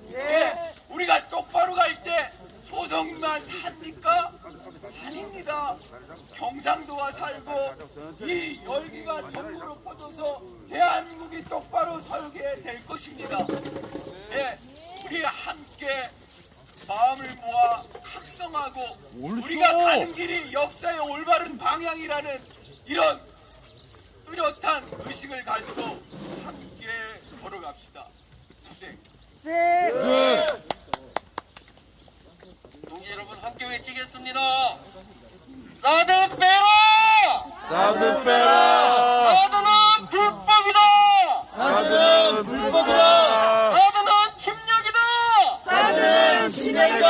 E: 네. 우리가 똑바로 갈 때 소송만 삽니까? 아닙니다. 경상도가 살고 이 열기가 전국으로 퍼져서 대한민국이 똑바로 설게 될 것입니다. 네. 우리 함께 마음을 모아 각성하고 우리가 가는 길이 역사의 올바른 방향이라는 이런 뚜렷한 의식을 가지고 함께 걸어갑시다. 투쟁.
B: 네.
E: 동지 여러분 함께 외치겠습니다. 사드 빼라!
C: 사드 빼라!
E: 사드는 불법이다!
C: 사드는 불법이다!
E: 사드는 침략이다!
C: 사드는 침략이다!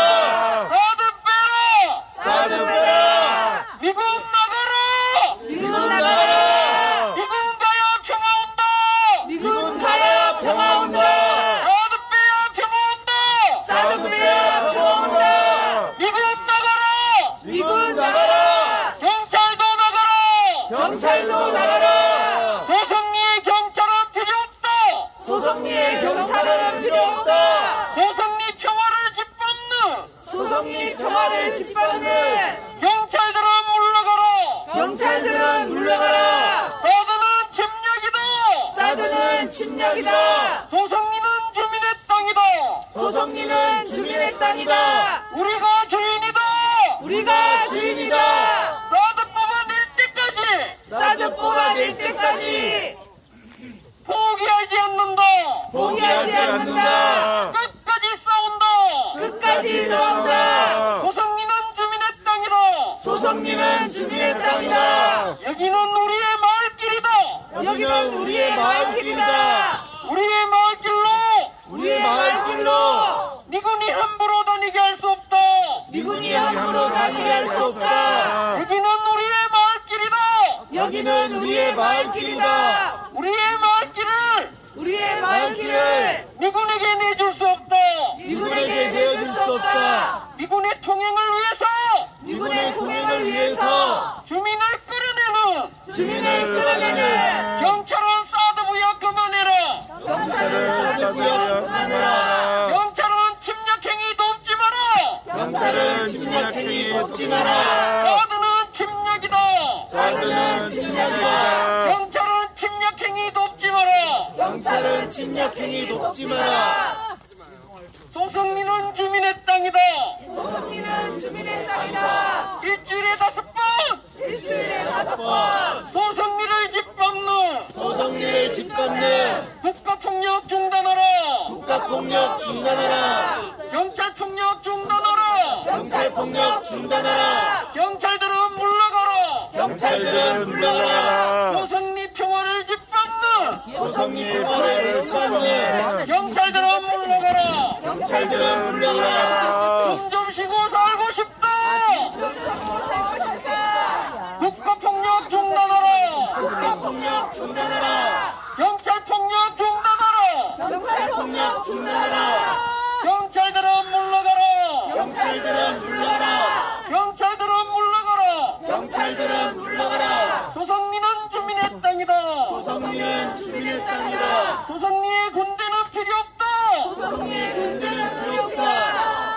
E: 사드 빼라!
C: 사드 빼라!
E: 미국 나가라!
C: 미국 나가라!
E: 미국 가야 평화 온다!
C: 미국 가야 평화 온다!
E: 사드 빼야 평화 온다!
C: 사드 빼야 평화 온다!
E: 미국 나가라!
C: 미국 나가라!
E: 경찰도 나가라!
C: 경찰도 나가라!
E: 소송리의 경찰은 필요 없다!
C: 소송리의 경찰은 필요 없다!
E: 소송리 평화를 짓밟는
C: 소송리 평화를 짓밟는
E: 경찰들은 물러가라!
C: 경찰들은 물러가라!
E: 사드는 침략이다!
C: 사드는 침략이다!
E: 소송리는 주민의 땅이다!
C: 소송리는 주민의 땅이다!
E: 우리가 주인이다!
C: 우리가 주인이다!
E: 사드 뽑아낼 때까지
C: 사드 뽑아낼 때까지
E: 포기하지 않는다!
C: 포기하지 않는다!
E: 끝까지 싸운다!
C: 끝까지 싸운다!
E: 소송리는 주민의 땅이다!
C: 소송리는 주민의 땅이다!
E: 여기는 우리의 마을길이다!
C: 여기는 우리의 마을길이다!
E: 우리의 마을길로
C: 우리의 마을길로
E: 미군이 함부로 다니게 할 수 없다!
C: 미군이 함부로 다니게 할 수 없다!
E: 여기는 우리의 마을길이다!
C: 여기는 우리의 마을길이다!
E: 우리의 마을길을
C: 우리의 마을길을
E: 미군에게 내줄 수 없다!
C: 미군에게 내줄 수 없다!
E: 미군의 통행을 위해서
C: 미군의 통행을 위해서
E: 주민을 끌어내는
C: 주민을 끌어내는
E: 경찰은 사드 부여 그만해라!
C: 경찰은 사드구역 그만해라!
E: 경찰은 침략행위 돕지 마라!
C: 경찰은 침략행위 돕지 마라!
E: 사드는 침략이다!
C: 사드는 침략이다!
E: 경찰은 침략행위 돕지 마라!
C: 경찰은 침략행위 돕지 마라!
E: 소송리는 주민의 땅이다!
C: 소송리는 주민의 땅이다!
E: 일주일에 5번!
C: 일주일에 5번!
E: 소송리를 짓밟는
C: 소송리를 짓밟는
E: 국가폭력 중단하라!
C: 국가폭력 중단하라!
E: 경찰폭력 중단하라!
C: 경찰폭력 중단하라!
E: 경찰들은 물러가라!
C: 경찰들은 물러가라!
E: 소송리 평화를 짓밟는
C: 소송리 평화를 짓밟는
B: 경찰들은 물러가라.
C: 경찰들은 물러가라.
B: 숨 좀 쉬고 살고 싶다. 국가폭력 중단하라.
C: 국가폭력 중단하라.
B: 경찰폭력 중단하라.
C: 경찰폭력 중단하라.
B: 경찰들은 물러가라.
C: 경찰들은 물러가라.
B: 경찰들은 물러가라.
C: 경찰들은 물러가라.
B: 소송리는 주민의 땅이다.
C: 소송리는 주민의 땅이다.
B: 소송리의 군대는 필요 없다.
C: 소송리의 군대는 필요 없다.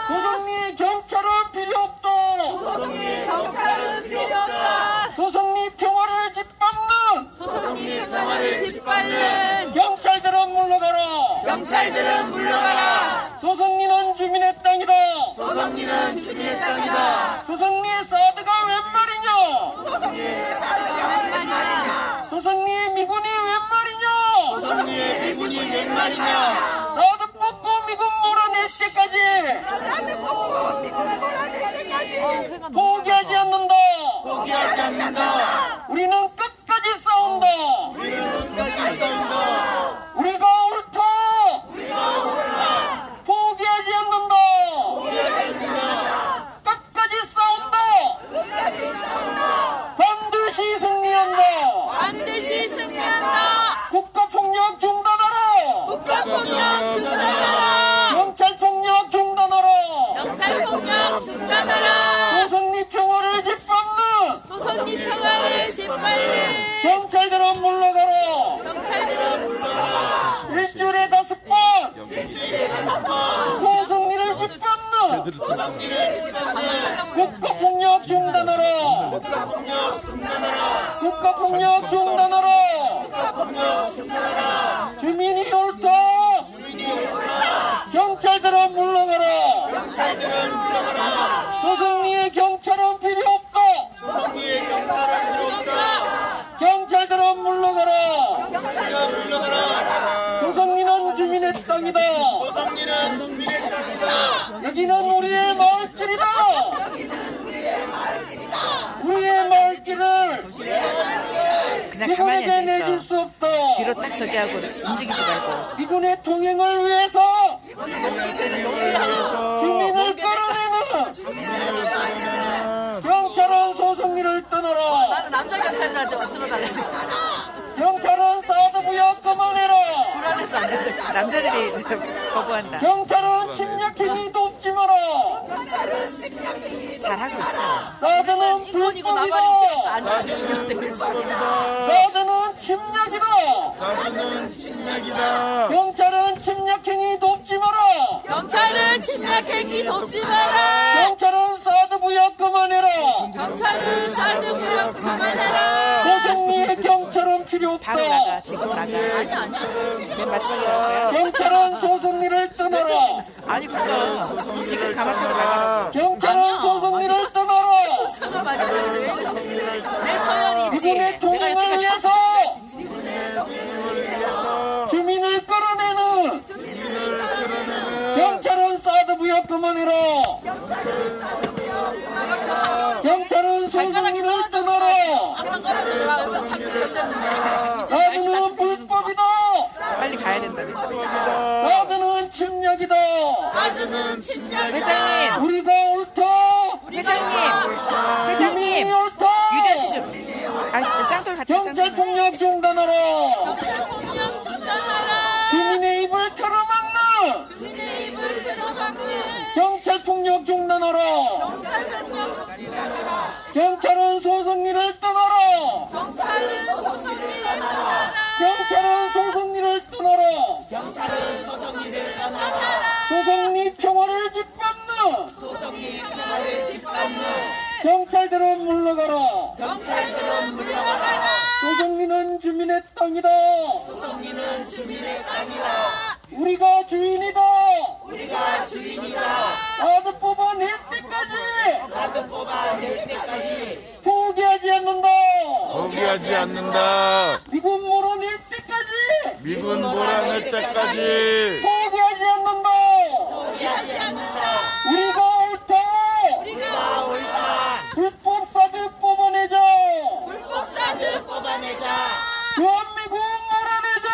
B: 소송리의 경찰은 필요 없다.
C: 소송리의 경찰은 필요 없다.
B: 소송리 평화를 짓밟는
C: 소송리의 평화를 짓밟는
B: 경찰들은 물러가라.
C: 경찰들은 물러가라.
B: 소송리는 주민의 땅이다.
C: 소송리는 주민의 땅이다.
B: 소송리의 사드가 웬 말이냐?
C: 소송리의 사드가 웬 말이냐?
B: 소송리의 미군이 웬 말이냐?
C: 소송리의 미군이 웬 말이냐?
B: 사드 뽑고 미군 몰아낼 때까지
C: 사드 뽑고 미군을 몰아낼 때까지
B: 포기하지 않는다.
C: 포기하지 않는다.
B: 우리는 끝까지 싸운다.
C: 우리는 끝까지 싸운다.
B: 우리가 옳다. 포기하지 않는다.
C: 포기하지 않는다.
B: 끝까지 싸운다. 반드시 승리한다.
C: 반드시 승리한다.
B: 국가폭력 중단하라.
C: 국가폭력 중단하라.
B: 경찰폭력 중단하라.
C: 경찰폭력 중단하라.
B: 소송리 평화를 짓밟는
C: 소송리 평화를 짓밟는
B: 경찰들은 물러가라.
C: 경찰들은 물러가라.
B: 일주일에 5번
C: 일주일에 5번
B: 소송리를 짓밟는
C: 소송리를 짓밟는
B: 국가폭력 중단하라.
C: 국가폭력 중단하라.
B: 국가폭력 중단하라.
C: 국가폭력 중단하라.
B: 주민이 옳다.
C: 주민이 옳다.
B: 경찰들은 물러가라.
C: 경찰들은 물러가라.
B: 소송리의 경찰은 필요 없다.
C: 소송리의 경찰은 필요 없다.
B: 경찰들은 물러가라.
C: 경찰은 물러가라.
B: 소송리는 주민의 땅이다.
C: 소송리는 주민의 땅이다.
B: 여기는 우리의 마을길이다. 우리의 마을길을
F: 그냥 가만히
B: 미군에게 내줄
F: 앉아있어.
B: 수 없다.
F: 뒤로 딱 저기 하고 움직이지 말고.
B: 미군의 통행을 위해서 주민을 끌어내는 경찰은 소송리를 떠나라.
F: 나는 남자 경찰들한테 어쩌러달래.
B: 경찰은 사드부여 그만해라.
F: 불안해서 안 돼. 남자들이 거부한다.
B: 경찰은 침략행위 돕지 마라.
F: 잘하고 있어.
B: 사드는
F: 인권이고 나발이
B: 불법이다.
F: 안 가르치면 돼.
B: 사드는 침략이다.
C: 사드는 침략이다.
B: 경찰은 침략행위 돕지 마라.
C: 경찰은 침략행위 돕지 마라.
B: 경찰은 사드부여 그만해라.
C: 경찰은 사드 무역 그만해라.
B: 소송리의 경찰은 필요 없다.
F: 바로 나가. 지금 나가. 아니야. 맨 마지막에 나갈 거야.
B: 경찰은 소송리를 떠나라.
F: 아니 그거 지금 가마타고 나가라고.
B: 경찰은 소송리를 떠나라.
F: 잠깐 마지막에 왜 이러세요? 내 서열이 있지.
B: 미군의
F: 내가
B: 통행을
F: 여태까지
B: 위해서 주민을 끌어내는 경찰은 사드부여 그만해라. 경찰은 소송리를 떠나라.
F: 아까 거라도 내가 여기서 자꾸 건댔는데.
B: 사드는 불법이다.
F: 빨리 가야 된다니까.
B: 사드는 침략이다.
C: 사드는 침략이다.
F: 회장님,
B: 우리가 옳다.
F: 회장님,
B: 주민이
F: 회장님,
B: 옳다.
F: 유리하시 좀. 아니 짱돌 같아.
B: 경찰폭력 중단하라.
C: 경찰폭력 중단하라.
B: 주민의 입을 틀어막는
C: 주민의 입을 들어막는
B: 경찰폭력 중단하라.
C: 경찰폭력 중단하라.
B: 경찰은 소송리를 떠나라.
C: 경찰은 소송리를 떠나라.
B: 경찰은 소송리를 떠나라.
C: 경찰은 소송리를 떠나라.
B: 소송리 평화를 짓밟는
C: 소송리 평화를 짓밟는
B: 경찰들은 물러가라.
C: 경찰들은 물러가라.
B: 소송리는 주민의 땅이다.
C: 소송리는 주민의 땅이다.
B: 우리가 주인이다.
C: 우리가 주인이다.
B: 사드 뽑아낼 때까지
C: 사드 뽑아낼 때까지
B: 포기하지 않는다.
G: 포기하지 않는다.
B: 미군 몰아낼 때까지
G: 미군 몰아낼 때까지
B: 포기하지 않는다.
C: 포기하지 않는다.
B: 우리가 옳다.
C: 우리가 옳다.
B: 불법 사드 뽑아내자.
C: 불법 사드 뽑아내자.
B: 대한민국 몰아내자.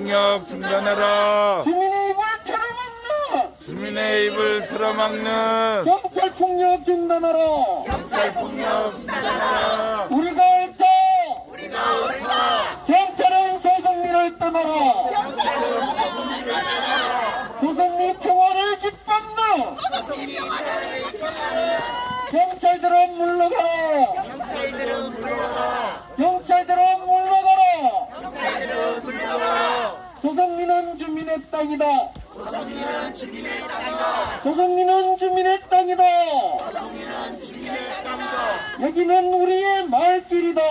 G: 경찰폭력 중단하라.
B: 주민의 입을 틀어막는
G: 주민의 입을 틀어막는
B: 경찰폭력 중단하라.
G: 경찰폭력 중단하라.
B: 우리가 옳다. 경찰은 소성리를 떠나라. 소성리 평화를 짓밟는 경찰들은 물러가라. 경찰들은 물러가라. 소성리는 주민의 땅이다. 소성리는 주민의 땅이다. 여기는 우리의 마을길이다.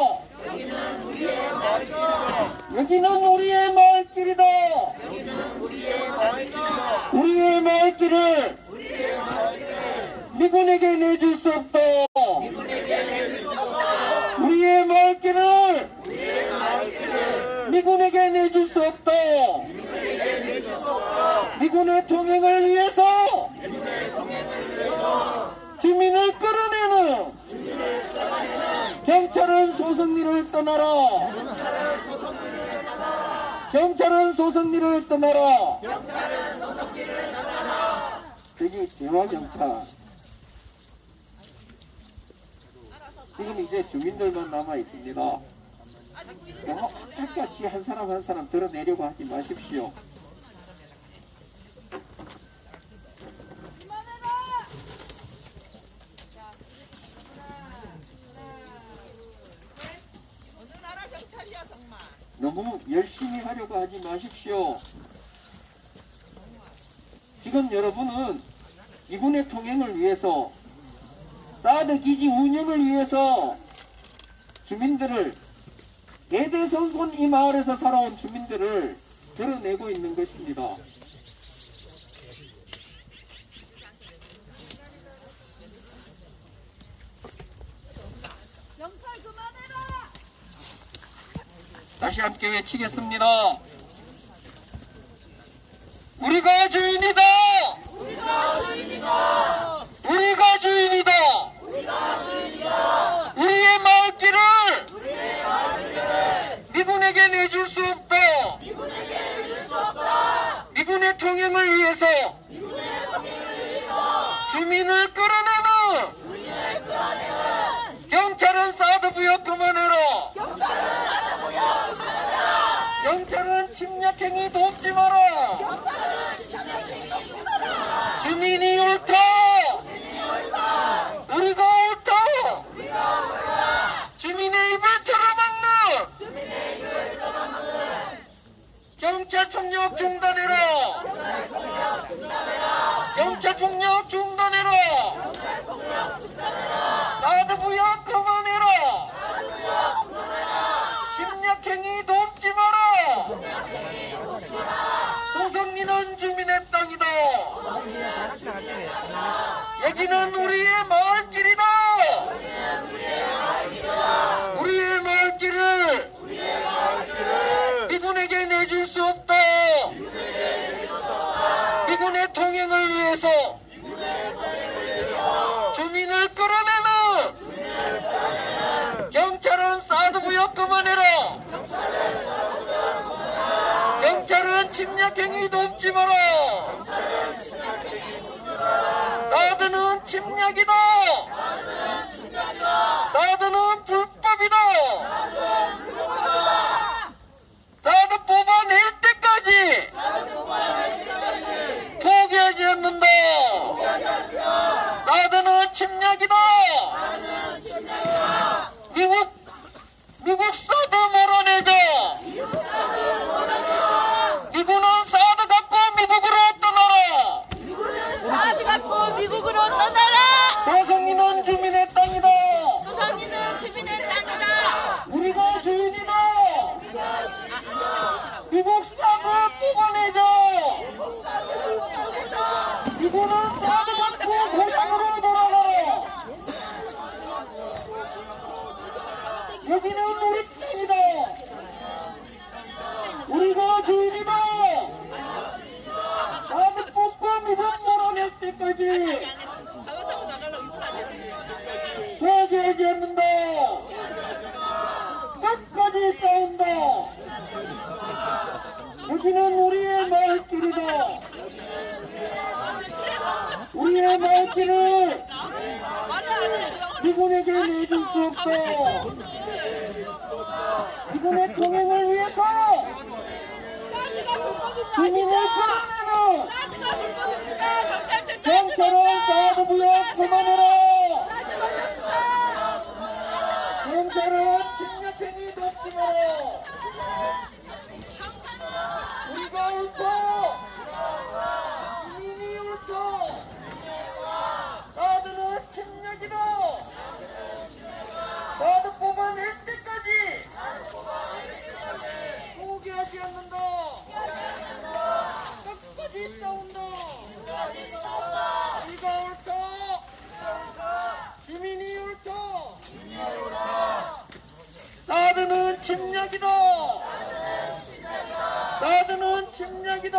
B: 여기는 우리의 마을길이다. 우리의 마을길을 미군에게 내줄 수 없다. 우리의 마을길을 미군에게 내줄 수 없다. 미군의 통행을 위해서 주민을 끌어내는 경찰은 소성리를 떠나라. 경찰은 소성리를 떠나라. 저기 대화경찰 지금 이제 주민들만 남아 있습니다. 악착같이 한 사람 한 사람 들어내려고 하지 마십시오. 너무 열심히 하려고 하지 마십시오. 지금 여러분은 미군의 통행을 위해서 사드 기지 운영을 위해서 주민들을 대대손손 이 마을에서 살아온 주민들을 드러내고 있는 것입니다.
F: 경찰 그만해라!
B: 다시 함께 외치겠습니다. 우리가 주인이다.
F: 우리가 주인이다!
B: 우리가 주인이다.
F: 우리가 주인이다!
B: 우리의 마을길을
F: 우리의 마을길을
B: 미군에게 내줄 수 없다.
F: 미군에게 내줄 수 없다!
B: 미군의 통행을 위해서
F: 미군의 통행을 위해서
B: 주민을 끌어내는
F: 주민을 끌어내는
B: 경찰은 사드 부역 그만해라.
F: 경찰은 사다보여 그만해라!
B: 경찰은 침략행위 돕지 마라.
F: 경찰은 참여행위 돕지 마라!
B: 주민이 옳다.
F: 주민이 옳다!
B: 우리가 옳다.
F: 우리가 옳다!
B: 주민의 입을 틀어막는
F: 주민의 입을 떠막는
B: 경찰폭력 중단해라.
F: 경찰폭력 중단해라!
B: 경찰폭력 중단해라.
F: 경찰폭력 중단해라!
B: 사드 부역 그만해라.
F: 사드부역 그만해라!
B: 침략행위 돕지 마라.
F: 참여행위 돕지 마라!
B: 소성리는 주민의 땅이다. 여기는 우리의 마을길이다. 우리의 마을길을 미군에게 내줄 수 없다. 미군의 통행을 위해서 주민을 끌어내는 경찰은 사드 부역 그만해라. 경찰은 침략행위 돕지 마라. 사드는 침략이다. 사드는 불법이다. 사드 뽑아낼 때까지 포기하지 않는다. 사드는 침략이다. 미국 사드 몰아내자. 미군은 사드 갖고 미국으로 떠나라.
F: 사드 갖고 미국으로 떠나라!
B: 소성리는 주민의 땅이다.
F: 소성리는 주민의 땅이다!
B: 우리가 주인이다. 미국 사드 뽑아내자. 미군은 사드 갖고 고향으로 돌아가라. 여기는 우리 땅이다. 우리가 주인이다. 사드 뽑고 미국 몰아낼 때까지 포기하지 않는다. 끝까지 싸운다. 여기는 우리의 말길을
F: 말이 안 해.
B: 미군에게 내줄 수 없어. 미군의 통행을 위해서 주민의 불안해는 경찰은 사드부여 그만해라. 경찰은 침략행위 돕지 마라. 우리가 옳고 주민이 옳고 사드는 침략이다. 사드 뽑아낼 때까지 포기하지 않는다. 끝까지 싸운다. 우리가 옳다. 주민이 옳다. 사드는 침략이다. 사드는 침략이다.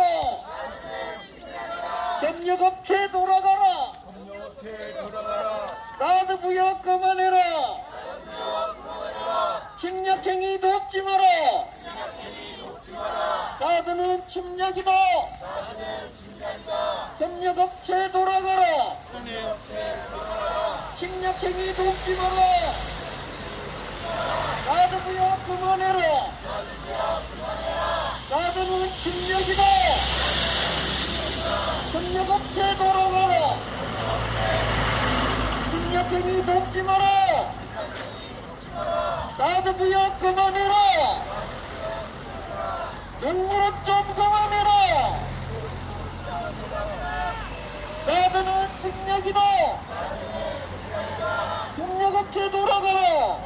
B: 협력업체 돌아가라. 사드 부여 그만해라. 침략행위 돕지 마라. 사드는 침략이다. 협력업체 돌아가라. 침략행위 돕지 마라. 사드 부여 그만해라. 사드는 침략이다. 협력업체 돌아가라. 침략행위 돕지 마라. 사드 부여 그만해라. 영무업 좀 그만해라. 사드는 침략이다. 협력업체 돌아가라.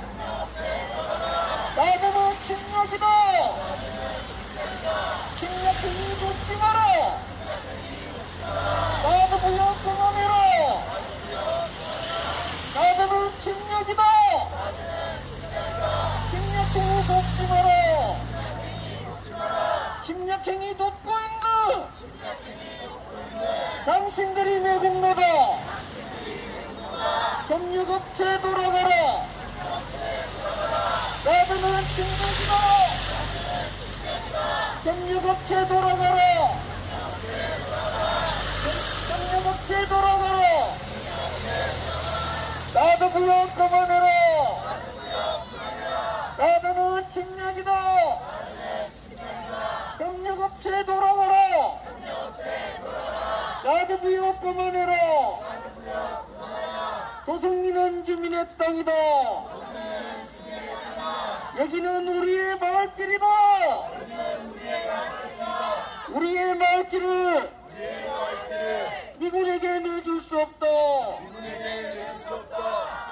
B: 사드는 침략이다. 침략행위 돕지 마라. 사드 부여 그만해라. 사드는 침략이다. 침략행위 돕지 마라. 침략행위 돕고 있는 당신들이 내국노다. 협력업체 돌아가라. 사드는 침략이다. 협력업체 돌아가라. 협력업체 돌아가라. 사드 부여 그만해라. 사드는 침략이다. 협력업체 돌아가라. 사드 부여 그만해라. 소송리는 주민의 땅이다. 여기는 우리의 마을길이다. 우리의 마을길을 미군에게 내줄 수 없다.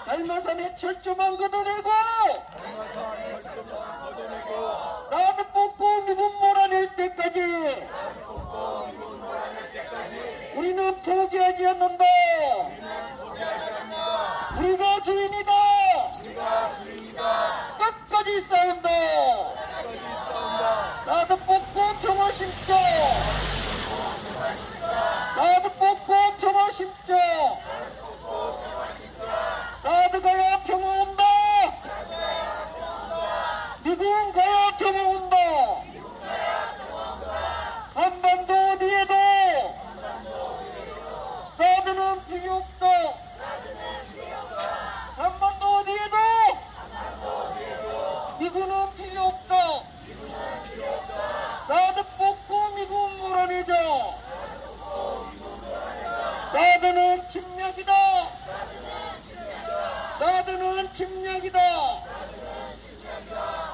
B: 달마산의 철조망 걷어내고 사드 뽑고 미군 몰아낼 때까지 우리는 포기하지 않는다. 우리가 주인이다. 끝까지 싸운다. 사드 뽑고 평화 심자. 사드 뽑고 평화 심자. 사드 가야 평화 온다. 미군 가야 평화 온다. 한반도 어디에도 사드는 필요 없다. 한반도 어디에도 미군은 필요 없다. 사드 뽑고 미군 몰아내자. 사드는 침략이다. 사드는 침략이다.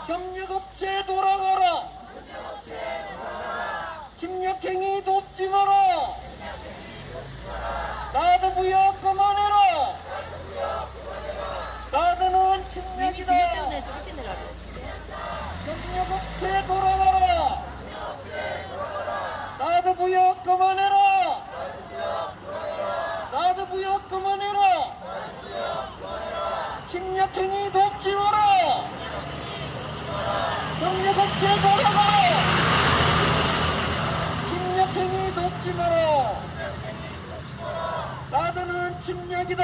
B: 협력업체 돌아가라. 침략행위 돕지 마라. 사드 부여 그만해라. 사드는
F: 민지
B: 침략이다.
F: 진료 때문에 저거 찐내라고.
B: 협력업체 돌아가라. 사드 부여 그만해라. 사드 부여 그만해라. 침략행위 돕지 마라. 협력업체 돌아가라. 침략행위 돕지 마라. 사드는 침략이다.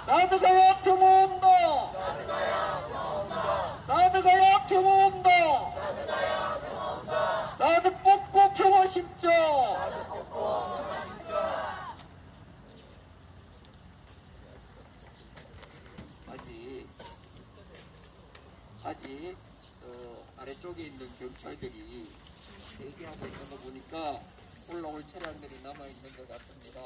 B: 사드가 평화 온다. 사드가 평화 온다. 사드 뽑고 평화 심자. 안쪽에 있는 경찰들이 대기하고 있는 거 보니까 올라올 차량들이 남아있는 것 같습니다.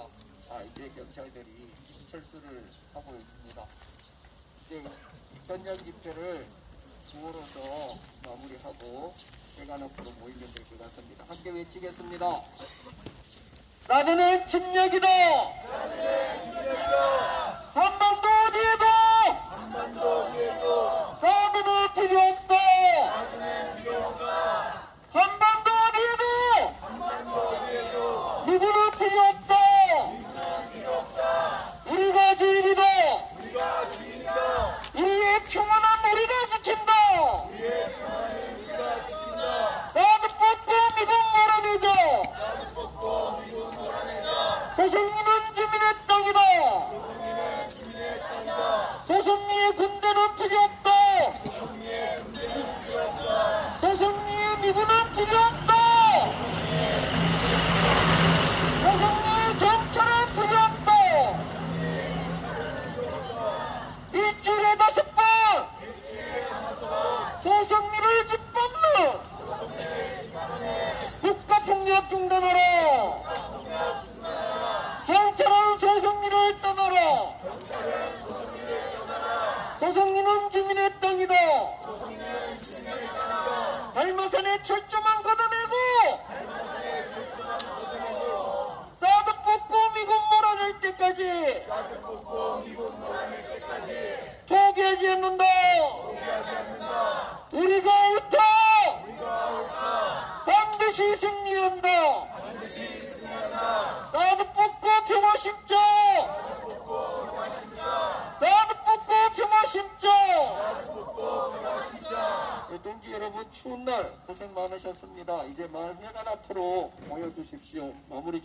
B: 이제 경찰들이 철수를 하고 있습니다. 이제 현장 집회를 구호로서 마무리하고 대관 앞으로 모이면 될 것 같습니다. 함께 외치겠습니다. 사드는 침략이다. 한반도 어디에도 사드는 필요 없다. 한반도 어디에도 누구는 필요 없다. 우리가 주인이다. 우리의 평안한 우리가 지킨다. 사드 뽑고 미국 몰아내자. 소송리는 주민의 땅이다. 소송리의 군대는 필요 없다. 소송리의 미군은 필요 없다. 소송리의 경찰은 필요 없다. 일주일에 5번 소송리를 짓밟는 국가폭력 중단하라. 경찰은 소송리를 떠나라. 소송리는 주민의 땅이다. 달마산의 철조망 걷어내고 사드 뽑고 미군 몰아낼 때까지 포기하지 않는다. 우리가 옳다. 반드시 승리한다. 사드 뽑고 평화 심자. 사드 뽑고 평화 심자. 동지 여러분, 추운 날 고생 많으셨습니다. 이제 마을 회관 앞으로 모여주십시오. 마무리